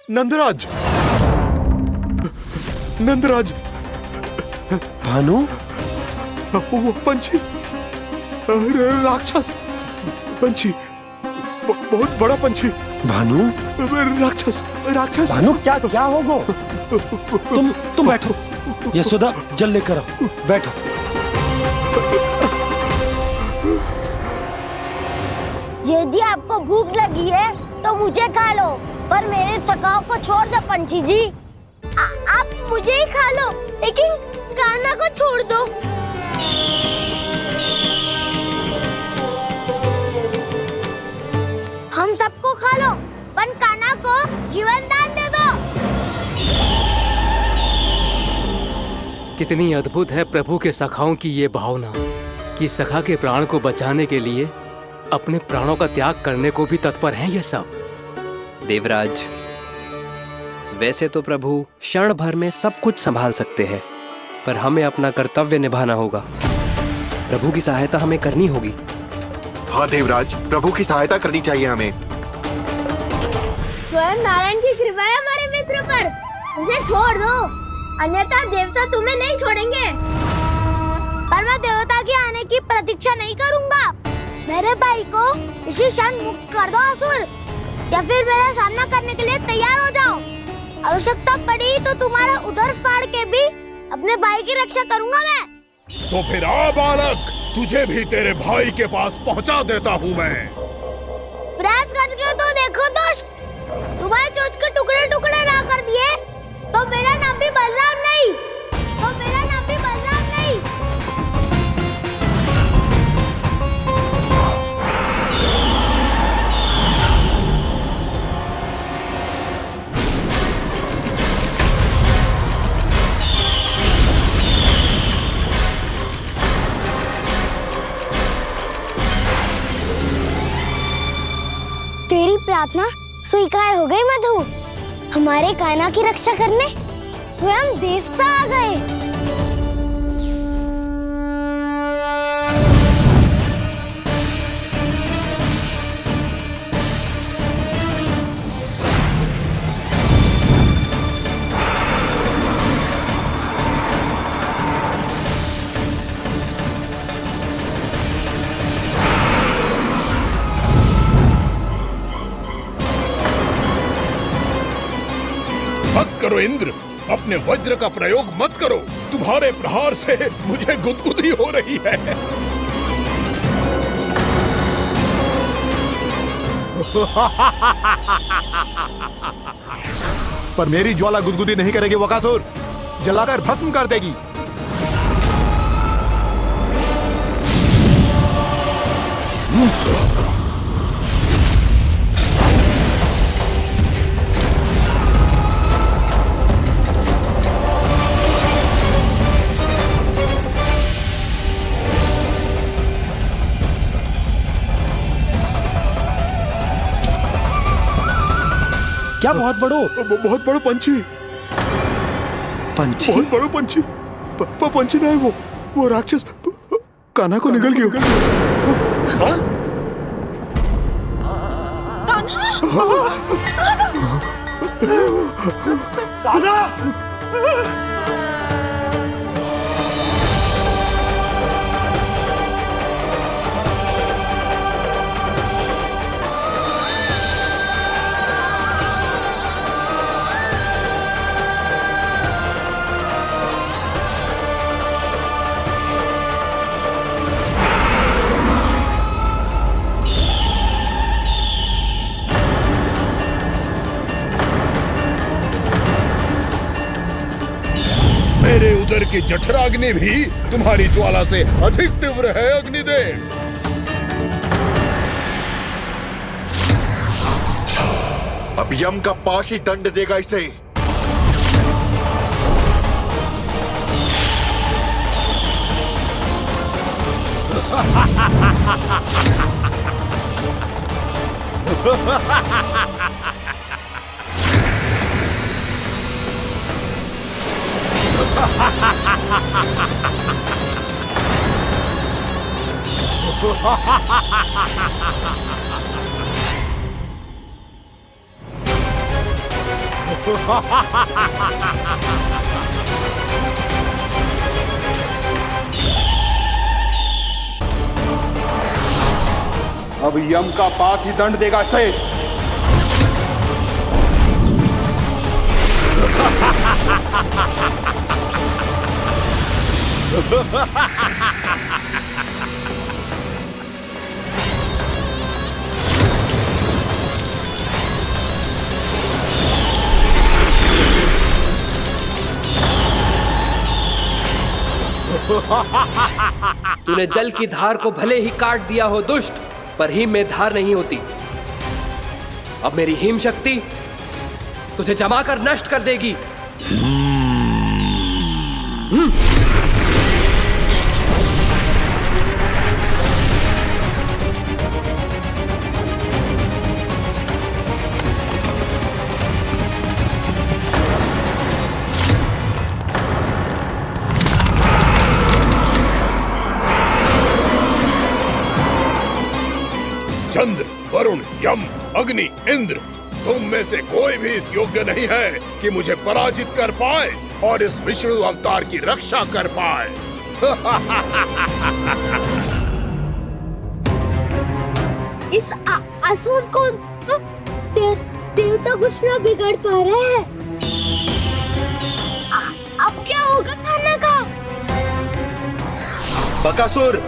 नंदराज, नंदराज। भानु, वो पंछी, राक्षस पंछी, बहुत बड़ा पंछी। भानु, राक्षस, राक्षस। भानु, क्या होगा? तुम बैठो, यशोदा जल लेकर आओ, बैठो। यदि आपको भूख लगी है तो मुझे खा लो, पर मेरे सखाओं को छोड़ दो पंछी जी। आप मुझे ही खा लो, लेकिन कान्हा को छोड़ दो। हम सबको खा लो, पर कान्हा को जीवन दान दे दो। कितनी अद्भुत है प्रभु के सखाओं की ये भावना कि सखा के प्राण को बचाने के लिए अपने प्राणों का त्याग करने को भी तत्पर हैं ये सब। देवराज, वैसे तो प्रभु क्षण भर में सब कुछ संभाल सकते हैं, पर हमें अपना कर्तव्य निभाना होगा। प्रभु की सहायता हमें करनी होगी। हाँ देवराज, प्रभु की सहायता करनी चाहिए हमें। स्वयं नारायण की कृपा है हमारे मित्र पर, उसे छोड़ दो, अन्यथा देवता तुम्हें नहीं छोड़ेंगे। पर मैं देवता के आने की प्रतीक्षा नहीं करूंगा। मेरे भाई को इसी क्षण मुक्त कर दो असुर, या फिर मेरा सामना करने के लिए तैयार हो जाओ। आवश्यकता पड़ी तो तुम्हारा उधर फाड़ के भी अपने भाई की रक्षा करूंगा मैं। तो फिर आ बालक, तुझे भी तेरे भाई के पास पहुंचा देता हूँ मैं। प्रयास करके तो देखो दोस्त, तुम्हारे चोंच के टुकड़े टुकड़े ना कर दिए तो मेरा नाम भी बलराम नहीं, तो मेरा नाम भी बलराम नहीं। तेरी प्रार्थना स्वीकार हो गई मधु। हमारे कान्हा की रक्षा करने स्वयं देवता आ गए। मत करो इंद्र, अपने वज्र का प्रयोग मत करो। तुम्हारे प्रहार से मुझे गुदगुदी हो रही है। पर मेरी ज्वाला गुदगुदी नहीं करेगी बकासुर, जलाकर भस्म कर देगी। क्या बहुत बहुत बड़ो पंछी, पंछी? बहुत बड़ो पंछी। पंछी नहीं, वो राक्षस कान्हा को निगल गया। मेरे उदर की जठराग्नि भी तुम्हारी ज्वाला से अधिक तीव्र है अग्निदेव। अब यम का पाश ही दंड देगा इसे। अब यम का पास ही दंड देगा इसे। तूने जल की धार को भले ही काट दिया हो दुष्ट, पर हिम में धार नहीं होती। अब मेरी हिम शक्ति तुझे जमा कर नष्ट कर देगी। चंद्र, वरुण, यम, अग्नि, इंद्र, तुम में से कोई भी इस योग्य नहीं है कि मुझे पराजित कर पाए और इस विष्णु अवतार की रक्षा कर पाए। इस असुर को देवता कुछ ना बिगाड़ पा रहे हैं। अब क्या होगा खाने का? बकासुर,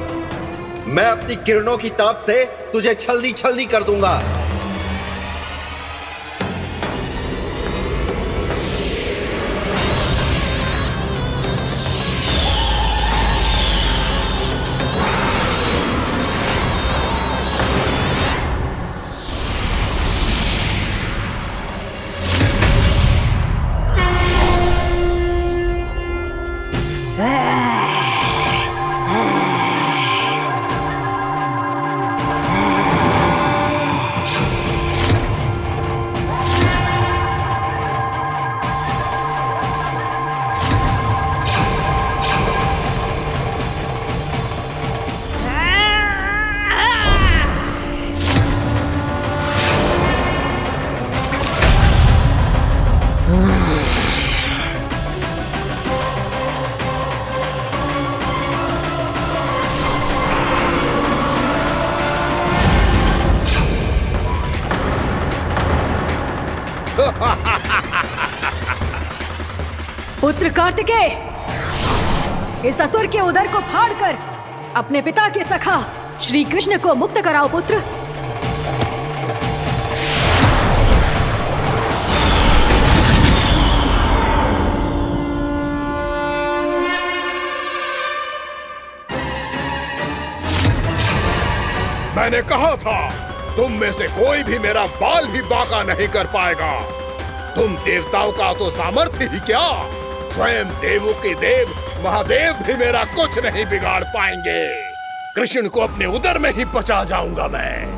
मैं अपनी किरणों की ताप से तुझे छलनी छलनी कर दूंगा। पुत्र कार्तिकेय, इस असुर के उदर को फाड़कर अपने पिता के सखा श्री कृष्ण को मुक्त कराओ पुत्र। मैंने कहा था, तुम में से कोई भी मेरा बाल भी बांका नहीं कर पाएगा। तुम देवताओं का तो सामर्थ्य ही क्या, स्वयं देवों के देव महादेव भी मेरा कुछ नहीं बिगाड़ पाएंगे। कृष्ण को अपने उदर में ही पचा जाऊंगा मैं।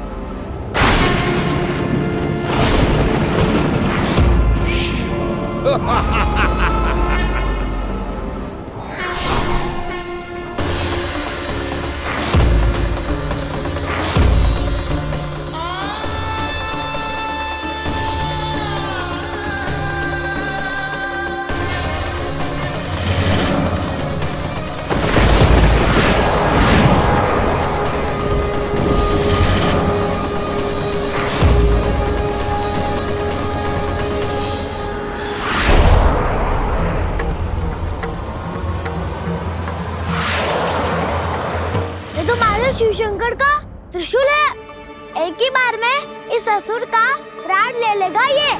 शिव शंकर का त्रिशूल है। एक ही बार में इस असुर का प्राण ले लेगा ये।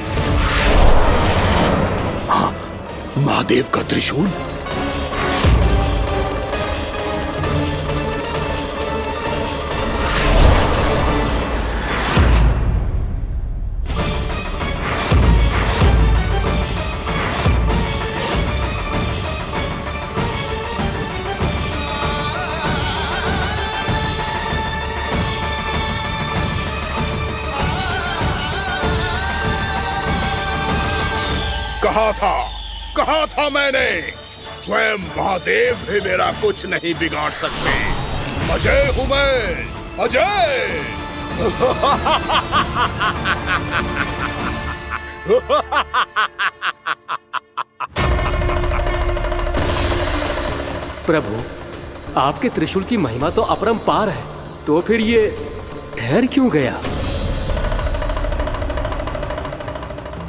हाँ, महादेव का त्रिशूल। कहा था मैंने, स्वयं महादेव भी मेरा कुछ नहीं बिगाड़ सकते। अजय हूं मैं, अजय। प्रभु, आपके त्रिशूल की महिमा तो अपरंपार है, तो फिर ये ठहर क्यों गया?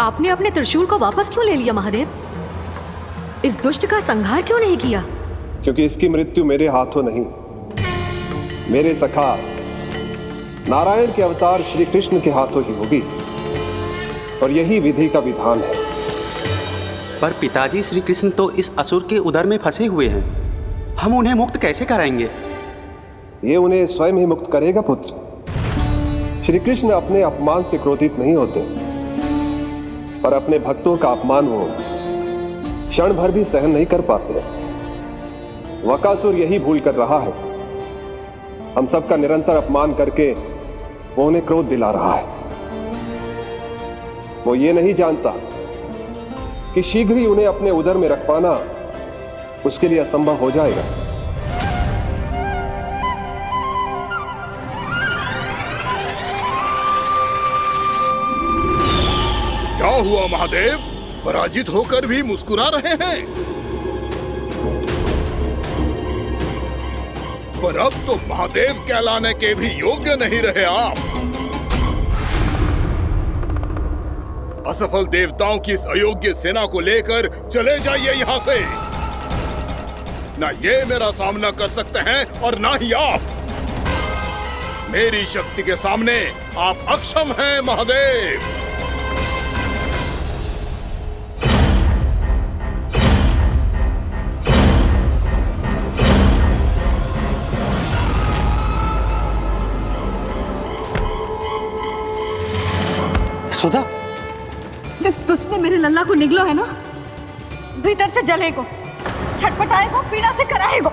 आपने अपने त्रिशूल को वापस क्यों ले लिया महादेव? इस दुष्ट का संहार क्यों नहीं किया? क्योंकि इसकी मृत्यु मेरे हाथों नहीं, मेरे सखा नारायण के अवतार श्री कृष्ण के हाथों ही होगी, और यही विधि का विधान है। पर पिताजी, श्री कृष्ण तो इस असुर के उदर में फंसे हुए हैं, हम उन्हें मुक्त कैसे कराएंगे? ये उन्हें स्वयं ही मुक्त करेगा पुत्र। श्री कृष्ण अपने अपमान से क्रोधित नहीं होते, पर अपने भक्तों का अपमान वो क्षण भर भी सहन नहीं कर पाते। वकासुर यही भूल कर रहा है, हम सबका निरंतर अपमान करके वो उन्हें क्रोध दिला रहा है। वो ये नहीं जानता कि शीघ्र ही उन्हें अपने उदर में रख पाना उसके लिए असंभव हो जाएगा। क्या हुआ महादेव, पराजित होकर भी मुस्कुरा रहे हैं? पर अब तो महादेव कहलाने के भी योग्य नहीं रहे आप। असफल देवताओं की इस अयोग्य सेना को लेकर चले जाइए यहां से। ना ये मेरा सामना कर सकते हैं और ना ही आप। मेरी शक्ति के सामने आप अक्षम हैं महादेव। सुधा, जिस दुष्ट ने मेरे लल्ला को निगलो है ना, भीतर से जलेगो, छटपटाएगो, पीड़ा से कराएगो।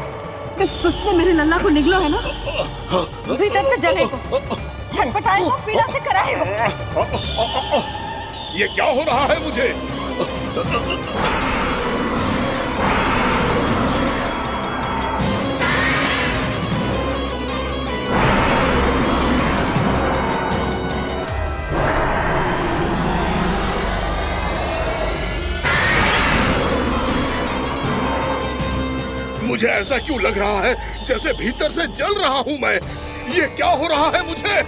जिस दुष्ट ने मेरे लल्ला को निगलो है ना, भीतर से जलेगो, छटपटाएगो, पीड़ा से कराएगो। ये क्या हो रहा है मुझे? मुझे ऐसा क्यों लग रहा है जैसे भीतर से जल रहा हूं मैं? ये क्या हो रहा है मुझे?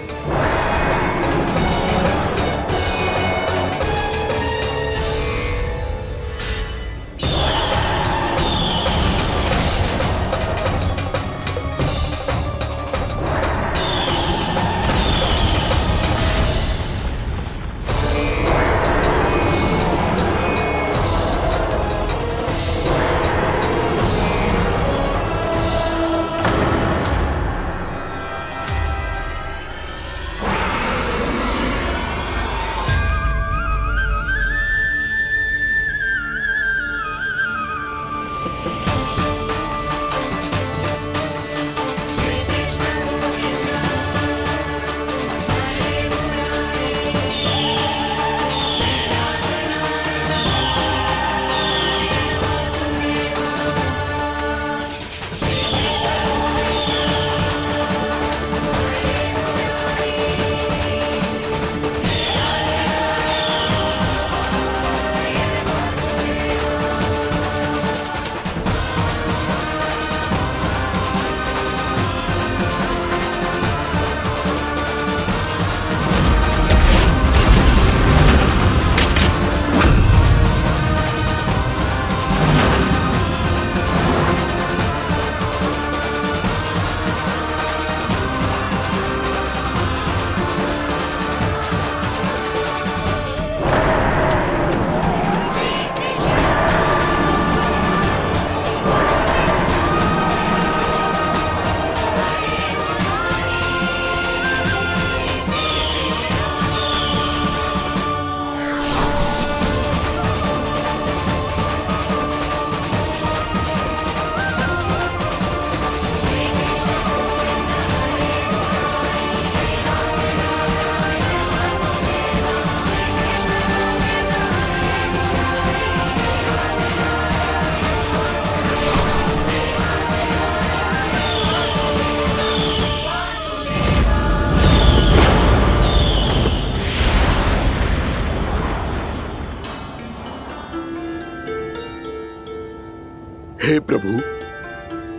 हे प्रभु,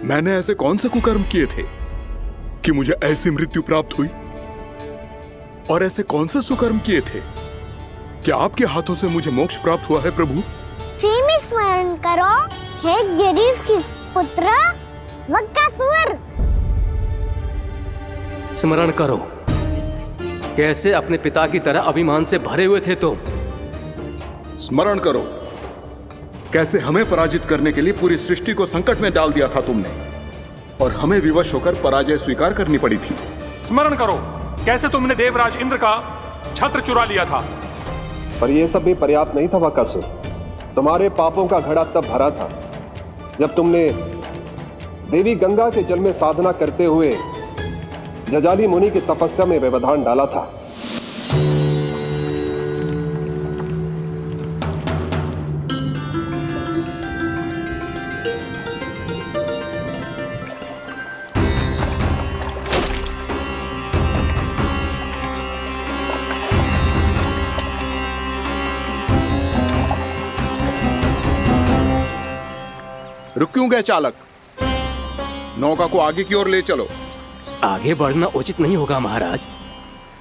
मैंने ऐसे कौन से कुकर्म किए थे कि मुझे ऐसी मृत्यु प्राप्त हुई? और ऐसे कौन से सुकर्म किए थे कि आपके हाथों से मुझे मोक्ष प्राप्त हुआ है प्रभु? में स्मरण करो, हे जरीफ की पुत्र वक्कासुर। स्मरण करो, कैसे अपने पिता की तरह अभिमान से भरे हुए थे तुम। स्मरण करो, कैसे हमें पराजित करने के लिए पूरी सृष्टि को संकट में डाल दिया था तुमने, और हमें विवश होकर पराजय स्वीकार करनी पड़ी थी। स्मरण करो, कैसे तुमने देवराज इंद्र का छत्र चुरा लिया था। पर यह सब भी पर्याप्त नहीं था वक्कासुर। तुम्हारे पापों का घड़ा तब भरा था जब तुमने देवी गंगा के जल में साधना करते हुए जजाली मुनि की तपस्या में व्यवधान डाला था। रुक क्यों गए चालक? नौका को आगे की ओर ले चलो। आगे बढ़ना उचित नहीं होगा महाराज।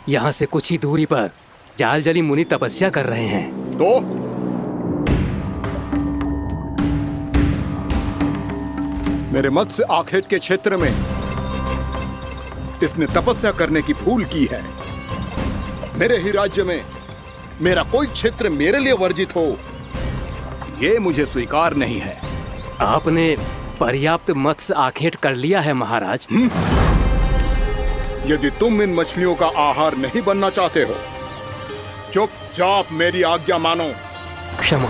यहाँ से कुछ ही दूरी पर जालजली मुनि तपस्या कर रहे हैं। तो मेरे मत्स्य आखेट के क्षेत्र में इसने तपस्या करने की भूल की है। मेरे ही राज्य में मेरा कोई क्षेत्र मेरे लिए वर्जित हो, यह मुझे स्वीकार नहीं है। आपने पर्याप्त मत्स्य आखेट कर लिया है महाराज। यदि तुम इन मछलियों का आहार नहीं बनना चाहते हो, चुपचाप मेरी आज्ञा मानो। क्षमा,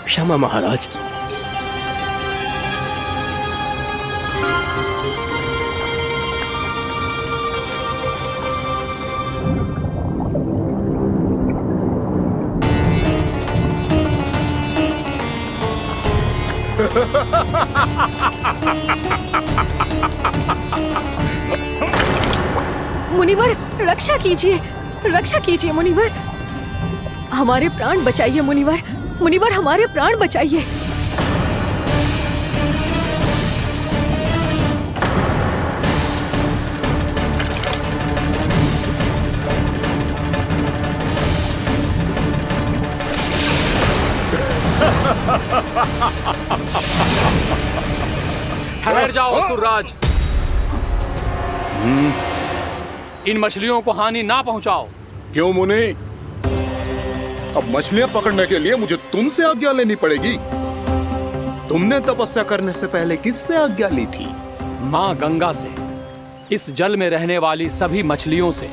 क्षमा महाराज। मुनिवर, रक्षा कीजिए, रक्षा कीजिए मुनिवर, हमारे प्राण बचाइए मुनिवर, मुनिवर हमारे प्राण बचाइए। ठहर जाओ असुरराज, इन मछलियों को हानि ना पहुंचाओ। क्यों मुनि? अब मछलियां पकड़ने के लिए मुझे तुमसे आज्ञा लेनी पड़ेगी। तुमने तपस्या करने से पहले किससे आज्ञा ली थी? माँ गंगा से, इस जल में रहने वाली सभी मछलियों से।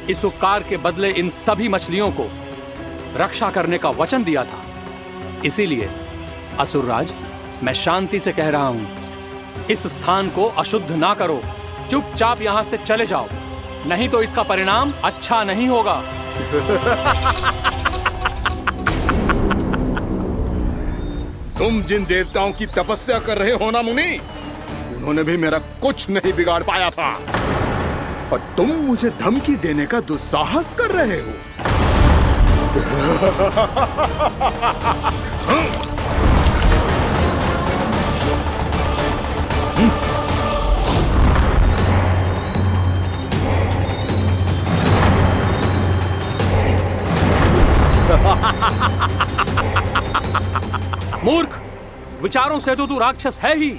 इस उपकार के बदले इन सभी मछलियों को रक्षा करने का वचन दिया था। इसीलिए असुरराज, मैं शांति से कह रहा हूं, इस स्थान को अशुद्ध ना करो। चुपचाप यहां से चले जाओ, नहीं तो इसका परिणाम अच्छा नहीं होगा। तुम जिन देवताओं की तपस्या कर रहे हो ना मुनि, उन्होंने भी मेरा कुछ नहीं बिगाड़ पाया था, और तुम मुझे धमकी देने का दुस्साहस कर रहे हो। मूर्ख, विचारों से तो तू राक्षस है ही,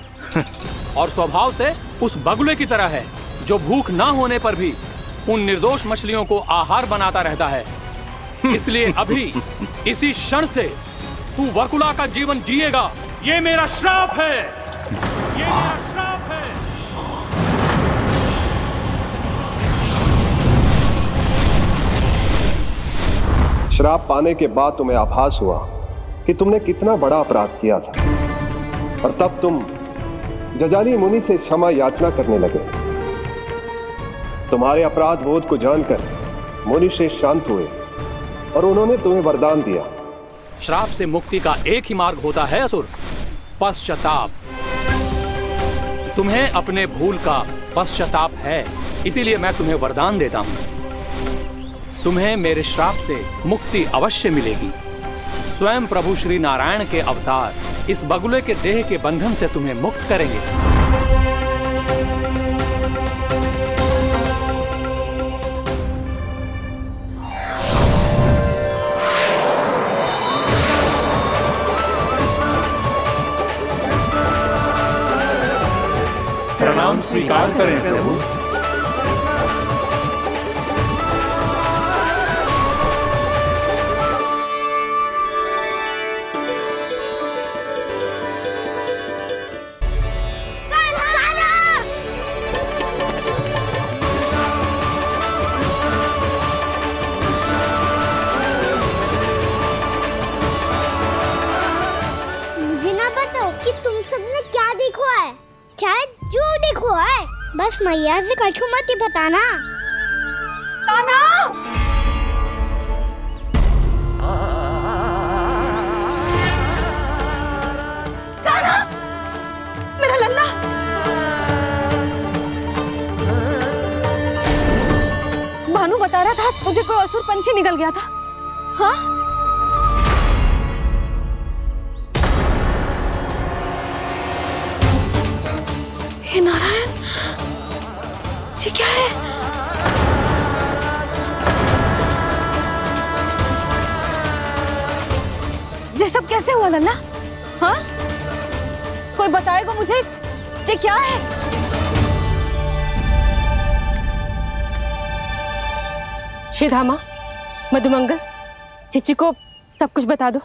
और स्वभाव से उस बगुले की तरह है जो भूख ना होने पर भी उन निर्दोष मछलियों को आहार बनाता रहता है। इसलिए अभी इसी क्षण से तू वकुला का जीवन जिएगा। ये मेरा श्राप है, ये मेरा श्राप है। श्राप पाने के बाद तुम्हें आभास हुआ कि तुमने कितना बड़ा अपराध किया था, और तब तुम जजाली मुनि से क्षमा याचना करने लगे। तुम्हारे अपराध बोध को जानकर मुनि से शांत हुए और उन्होंने तुम्हें वरदान दिया। श्राप से मुक्ति का एक ही मार्ग होता है असुर, पश्चाताप। तुम्हें अपने भूल का पश्चाताप है, इसीलिए मैं तुम्हें वरदान देता हूं। तुम्हें मेरे श्राप से मुक्ति अवश्य मिलेगी। स्वयं प्रभु श्री नारायण के अवतार इस बगुले के देह के बंधन से तुम्हें मुक्त करेंगे। प्रणाम स्वीकार करें प्रभु। मुझे ना बताओ कि तुम सबने क्या देखा है, चाहे जो देखो है, बस मैया से कछु मत ही बताना। कान्हा! कान्हा! मेरा लल्ला! भानु बता रहा था तुझे कोई असुर पंछी निकल गया था। हाँ? हे नारायण, ये क्या है? ये सब कैसे हुआ लल्ला? हाँ? कोई बताएगा मुझे ये क्या है? श्रीधामा, मधुमंगल, चिची को सब कुछ बता दो।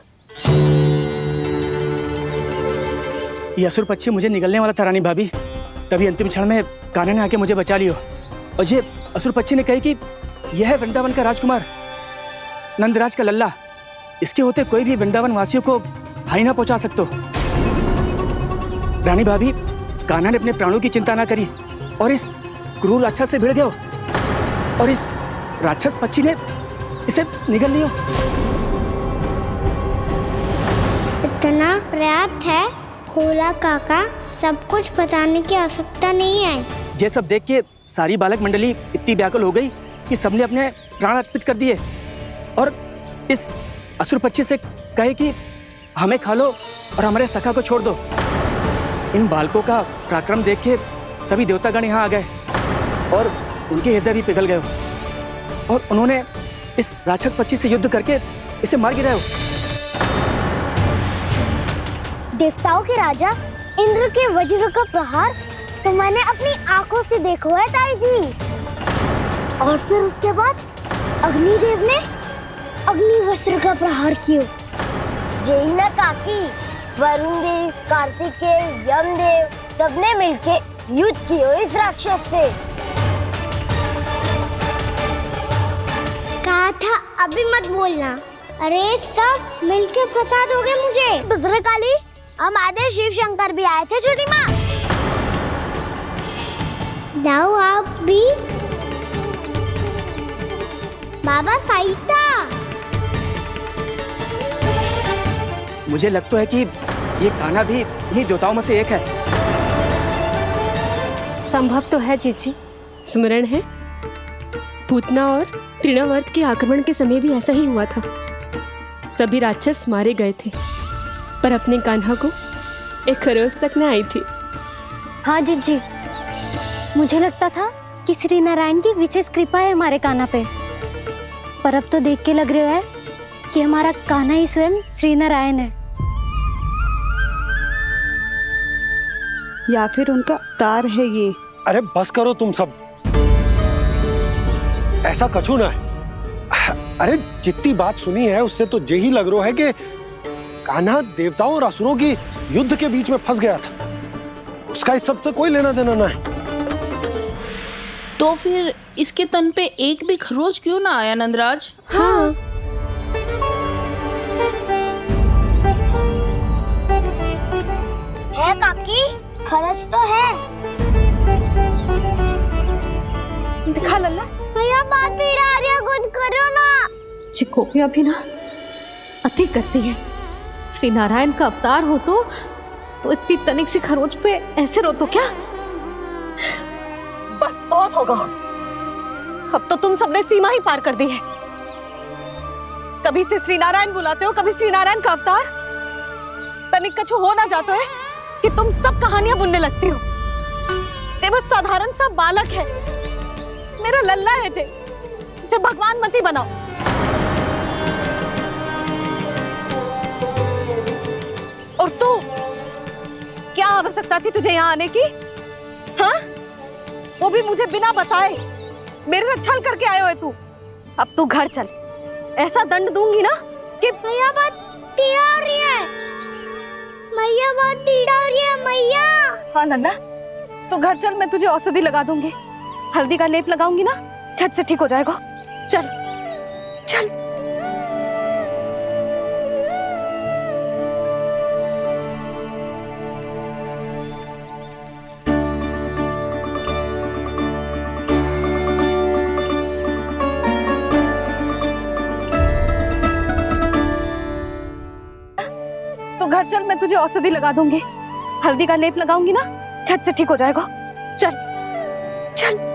ये असुर पक्षी मुझे निगलने वाला था रानी भाभी, तभी अंतिम क्षण में कान्हा ने आके मुझे बचा लियो। और ये असुर पक्षी ने कही कि यह है वृंदावन का राजकुमार, नंदराज का लल्ला। इसके होते कोई भी वृंदावन वासियों को हानि ना पहुंचा सकते। रानी भाभी, कान्हा ने अपने प्राणों की चिंता ना करी और इस क्रूर राक्षस से भिड़ गए और इस राक्षस पक्षी ने इसे निगल लियो। इतना पर्याप्त है भोला काका, सब कुछ बताने की आवश्यकता नहीं है। ये सब देख के सारी बालक मंडली इतनी व्याकुल हो गई कि सबने अपने प्राण अर्पित कर दिए और इस असुर पक्षी से कहे कि हमें खा लो और हमारे सखा को छोड़ दो। इन बालकों का पराक्रम देख के सभी देवतागण यहाँ आ गए और उनके हृदय भी पिघल गए और उन्होंने इस राक्षस पक्षी से युद्ध करके इसे मार गिराया। देवताओं के राजा इंद्र के वज्र का प्रहार तो मैंने अपनी आंखों से देखा है ताई जी। और फिर उसके बाद अग्निदेव ने अग्निवस्त्र का प्रहार किया। जय ना काकी, वरुण देव, कार्तिकेय, यमदेव सबने मिलके युद्ध किया इस राक्षस से। कहा था अभी मत बोलना। अरे सब मिलके फंसा दोगे मुझे। भद्रकाली, हमारे शिव शंकर भी आए थे छोटी माँ। जाओ आप भी। बाबा साईता, मुझे लगता है कि ये कान्हा भी इन्हीं देवताओं में से एक है। संभव तो है चीची, स्मरण है पूतना और तृणावर्त के आक्रमण के समय भी ऐसा ही हुआ था। सभी राक्षस मारे गए थे पर अपने कान्हा को एक खरोच तक न आई थी। हाँ जीजी, मुझे लगता था कि श्री नारायण की विशेष कृपा है हमारे कान्हा पे, पर अब तो देख के लग रहा है कि हमारा कान्हा ही स्वयं श्री नारायण है। या फिर उनका अवतार है ये। अरे बस करो तुम सब, ऐसा कछु ना है। अरे जितनी बात सुनी है उससे तो यही लग रहा है कि कान्हा देवताओं और असुरों की युद्ध के बीच में फंस गया था। उसका इस सब से कोई लेना देना ना है। तो फिर इसके तन पे एक भी खरोच क्यों ना आया नंदराज? हाँ, है काकी, खरच तो है। दिखा लल्ला। भैया बात पीड़ा आ रही है, कुछ करो ना। चिकोपिया भी ना अति करती है। श्री नारायण का अवतार हो तो इतनी तनिक सी खरोच पे ऐसे रो तो क्या? बस बहुत होगा। अब तो तुम सबने सीमा ही पार कर दी है। कभी से श्री नारायण बुलाते हो, कभी श्री नारायण का अवतार। तनिक कछु हो ना जाता है कि तुम सब कहानियां बुनने लगती हो। जे बस साधारण सा बालक है, मेरा लल्ला है जे, इसे भगवान मती बनाओ। और तू, क्या आवश्यकता थी तुझे यहाँ आने की? हाँ, वो भी मुझे बिना बताए। मेरे साथ छल करके आयो है तू। अब तू घर चल, ऐसा दंड दूंगी ना कि मैया बहुत पीड़ा हो रही है। मैया बहुत पीड़ा हो रही है मैया। हाँ नन्ना, तू घर चल, मैं तुझे औषधि लगा दूंगी। हल्दी का लेप लगाऊंगी ना, झट से ठीक हो जाएगा। चल चल। तू घर चल, मैं तुझे औषधि लगा दूंगी। हल्दी का लेप लगाऊंगी ना, झट से ठीक हो जाएगा। चल चल।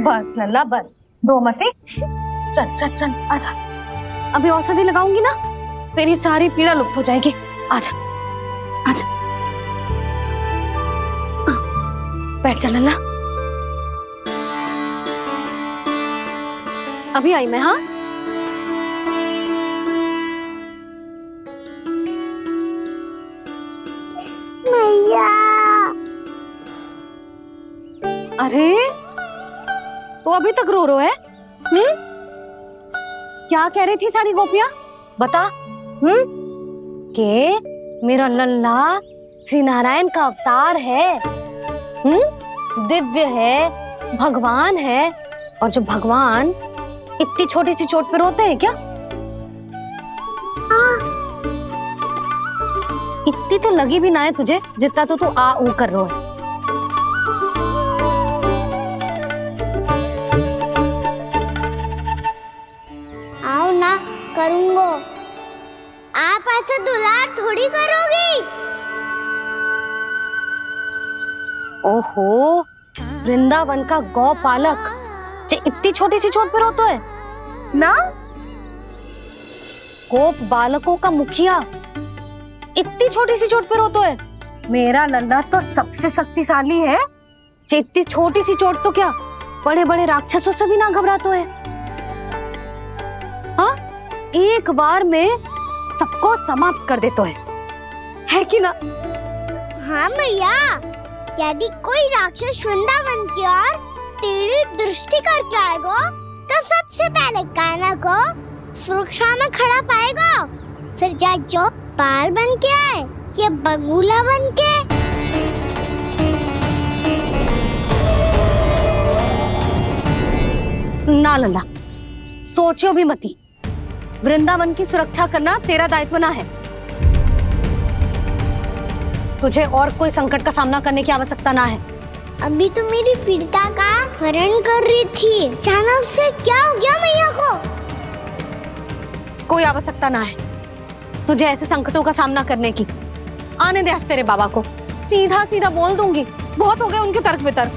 बस लल्ला बस, रो मत। चल चल चल, आजा। अभी औषधि लगाऊंगी ना, तेरी सारी पीड़ा लुप्त हो जाएगी। आजा आजा, बैठ जा लल्ला। अभी आई मैं। हाँ, मैया। अरे तू अभी तक रो है? क्या कह रही थी सारी गोपियां? बता। के मेरा लल्ला श्री नारायण का अवतार है, दिव्य है, भगवान है। और जब भगवान इतनी छोटी सी चोट पे रोते हैं क्या? इतनी तो लगी भी ना है तुझे, जितना तो तू आ ऊ कर रहा है। आओ ना, करूंगो। आप ऐसा दुलार थोड़ी करोगी। ओहो, वृंदावन का गौ पालक जो इतनी छोटी सी चोट पे रोता है ना? गोप बालकों का मुखिया इतनी छोटी सी चोट पे रोता है? मेरा लल्ला तो सबसे शक्तिशाली है। इतनी छोटी सी चोट तो क्या, बड़े बड़े राक्षसों से भी ना घबराता है। हाँ, एक बार में सबको समाप्त कर देता है कि ना? हाँ मैया, यदि कोई राक्षस वृंदावन की ओर टेढ़ी दृष्टि करके आएगा, तो सबसे पहले कान्हा को सुरक्षा में खड़ा पाएगा। फिर चाहे जो पाल बन के आए या बगुला बन के। ना लल्ला, सोचो भी मती। वृंदावन की सुरक्षा करना तेरा दायित्व ना है। तुझे और कोई संकट का सामना करने की आवश्यकता ना है। अभी तो मेरी पीड़िता का हरण कर रही थी, अचानक से क्या हो गया मैया को? कोई आवश्यकता ना है तुझे ऐसे संकटों का सामना करने की। आने दे आज तेरे बाबा को, सीधा सीधा बोल दूंगी। बहुत हो गए उनके तर्क वितर्क।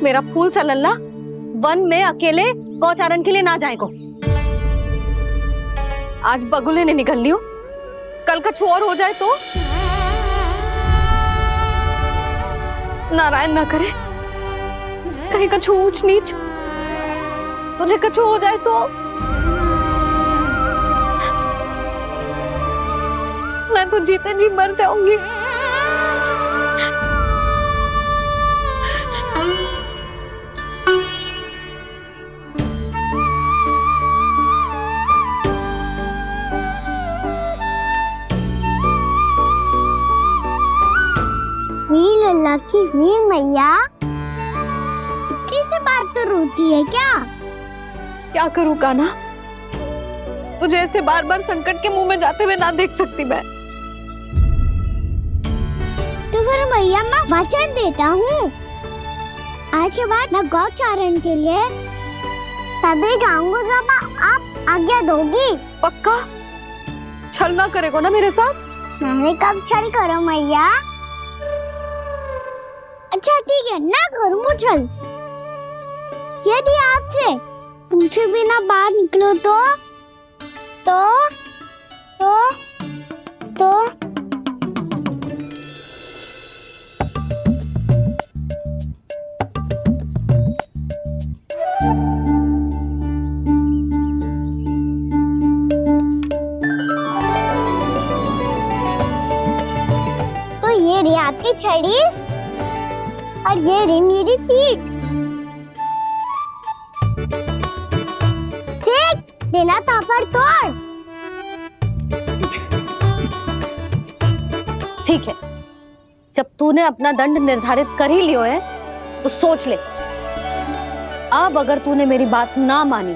मेरा फूल सा लल्ला वन में अकेले गौचारण के लिए ना जाएगो। आज बगुले ने निकल लियो, कल कछु और हो जाए तो? नारायण ना करे, कहीं कछु ऊंच नीच तुझे कछु हो जाए तो? मैं तो जीते जी मर जाऊंगी। लल्ला की वीर मैया इतनी सी बात तो रोती है क्या? क्या करूं कान्हा, तुझे ऐसे बार बार संकट के मुंह में जाते हुए ना देख सकती मैं। तो फिर मैया मैं वचन देता हूँ, आज के बाद मैं गौचारण के लिए तभी जाऊंगा जब आप आज्ञा दोगी। पक्का छल ना करेगा ना मेरे साथ? मैंने कब छल करो मैया? अच्छा ठीक है, ना करूँ छल। यदि आपसे पूछे बिना बाहर निकलो तो ये रही आपकी छड़ी और ये रही मेरी पीठ। चेक देना था पर तोड़। ठीक है, जब तूने अपना दंड निर्धारित कर ही लियो है तो सोच ले, अब अगर तूने मेरी बात ना मानी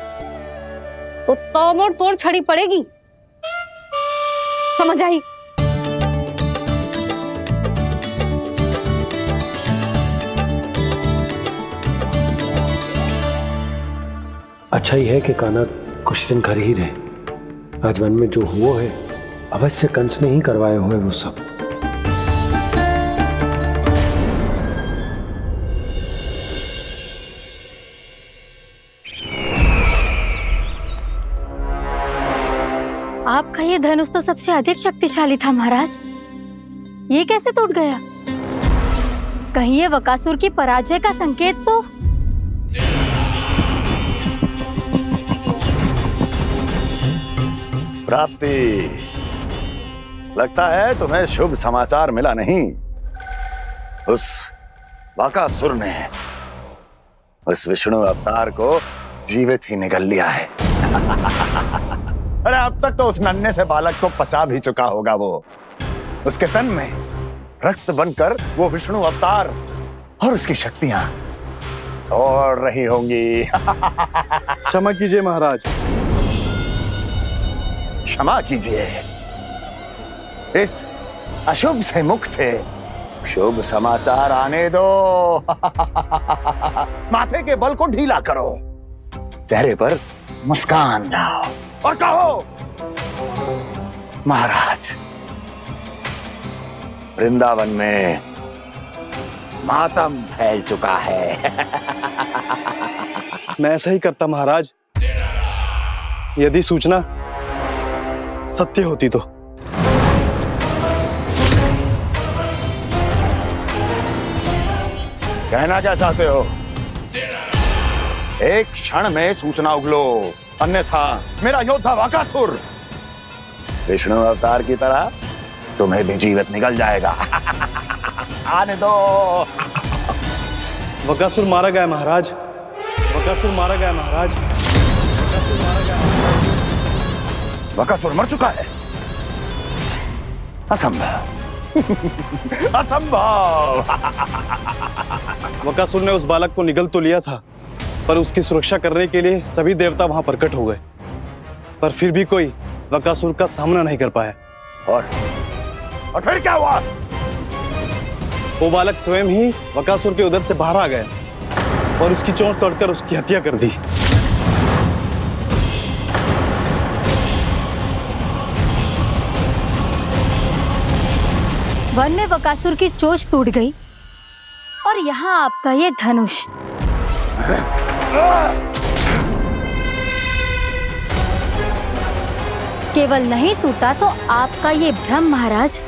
तो तोड़ तोड़ छड़ी पड़ेगी, समझ आई? अच्छा ही है कि कान्हा कुछ दिन घर ही रहे। आज वन में जो हुआ है अवश्य कंस ने ही करवाए हुए वो सब। आपका ये धनुष तो सबसे अधिक शक्तिशाली था महाराज, ये कैसे टूट गया? कहीं ये बकासुर की पराजय का संकेत तो? प्राप्ति, लगता है तुम्हें शुभ समाचार मिला नहीं। उस बकासुर ने उस विष्णु अवतार को जीवित ही निगल लिया है। अरे अब तक तो उस नन्हे से बालक को पचा भी चुका होगा वो। उसके तन में रक्त बनकर वो विष्णु अवतार और उसकी शक्तियां दौड़ रही होंगी। क्षमा कीजिए महाराज। क्षमा कीजिए, इस अशुभ से मुख से शुभ समाचार आने दो। माथे के बल को ढीला करो, चेहरे पर मुस्कान लाओ और कहो, महाराज, वृंदावन में मातम फैल चुका है। मैं ऐसा ही करता महाराज, यदि सूचना सत्य होती तो। कहना क्या चाहते हो? एक क्षण में सूचना उगलो, अन्यथा मेरा योद्धा बकासुर विष्णु अवतार की तरह तुम्हें भी जीवित निकल जाएगा। आने दो। बकासुर मारा गया महाराज, बकासुर मारा गया महाराज, बकासुर मारा गया। बकासुर मर चुका है? असंभव। असंभव। बकासुर ने उस बालक को निगल तो लिया था, पर उसकी सुरक्षा करने के लिए सभी देवता वहां प्रकट हो गए, पर फिर भी कोई बकासुर का सामना नहीं कर पाया। और फिर क्या हुआ? वो बालक स्वयं ही बकासुर के उदर से बाहर आ गया और उसकी चोंच तोड़कर उसकी हत्या कर दी। वन में बकासुर की चोंच टूट गई और यहाँ आपका ये धनुष। केवल नहीं टूटा तो आपका ये भ्रम महाराज।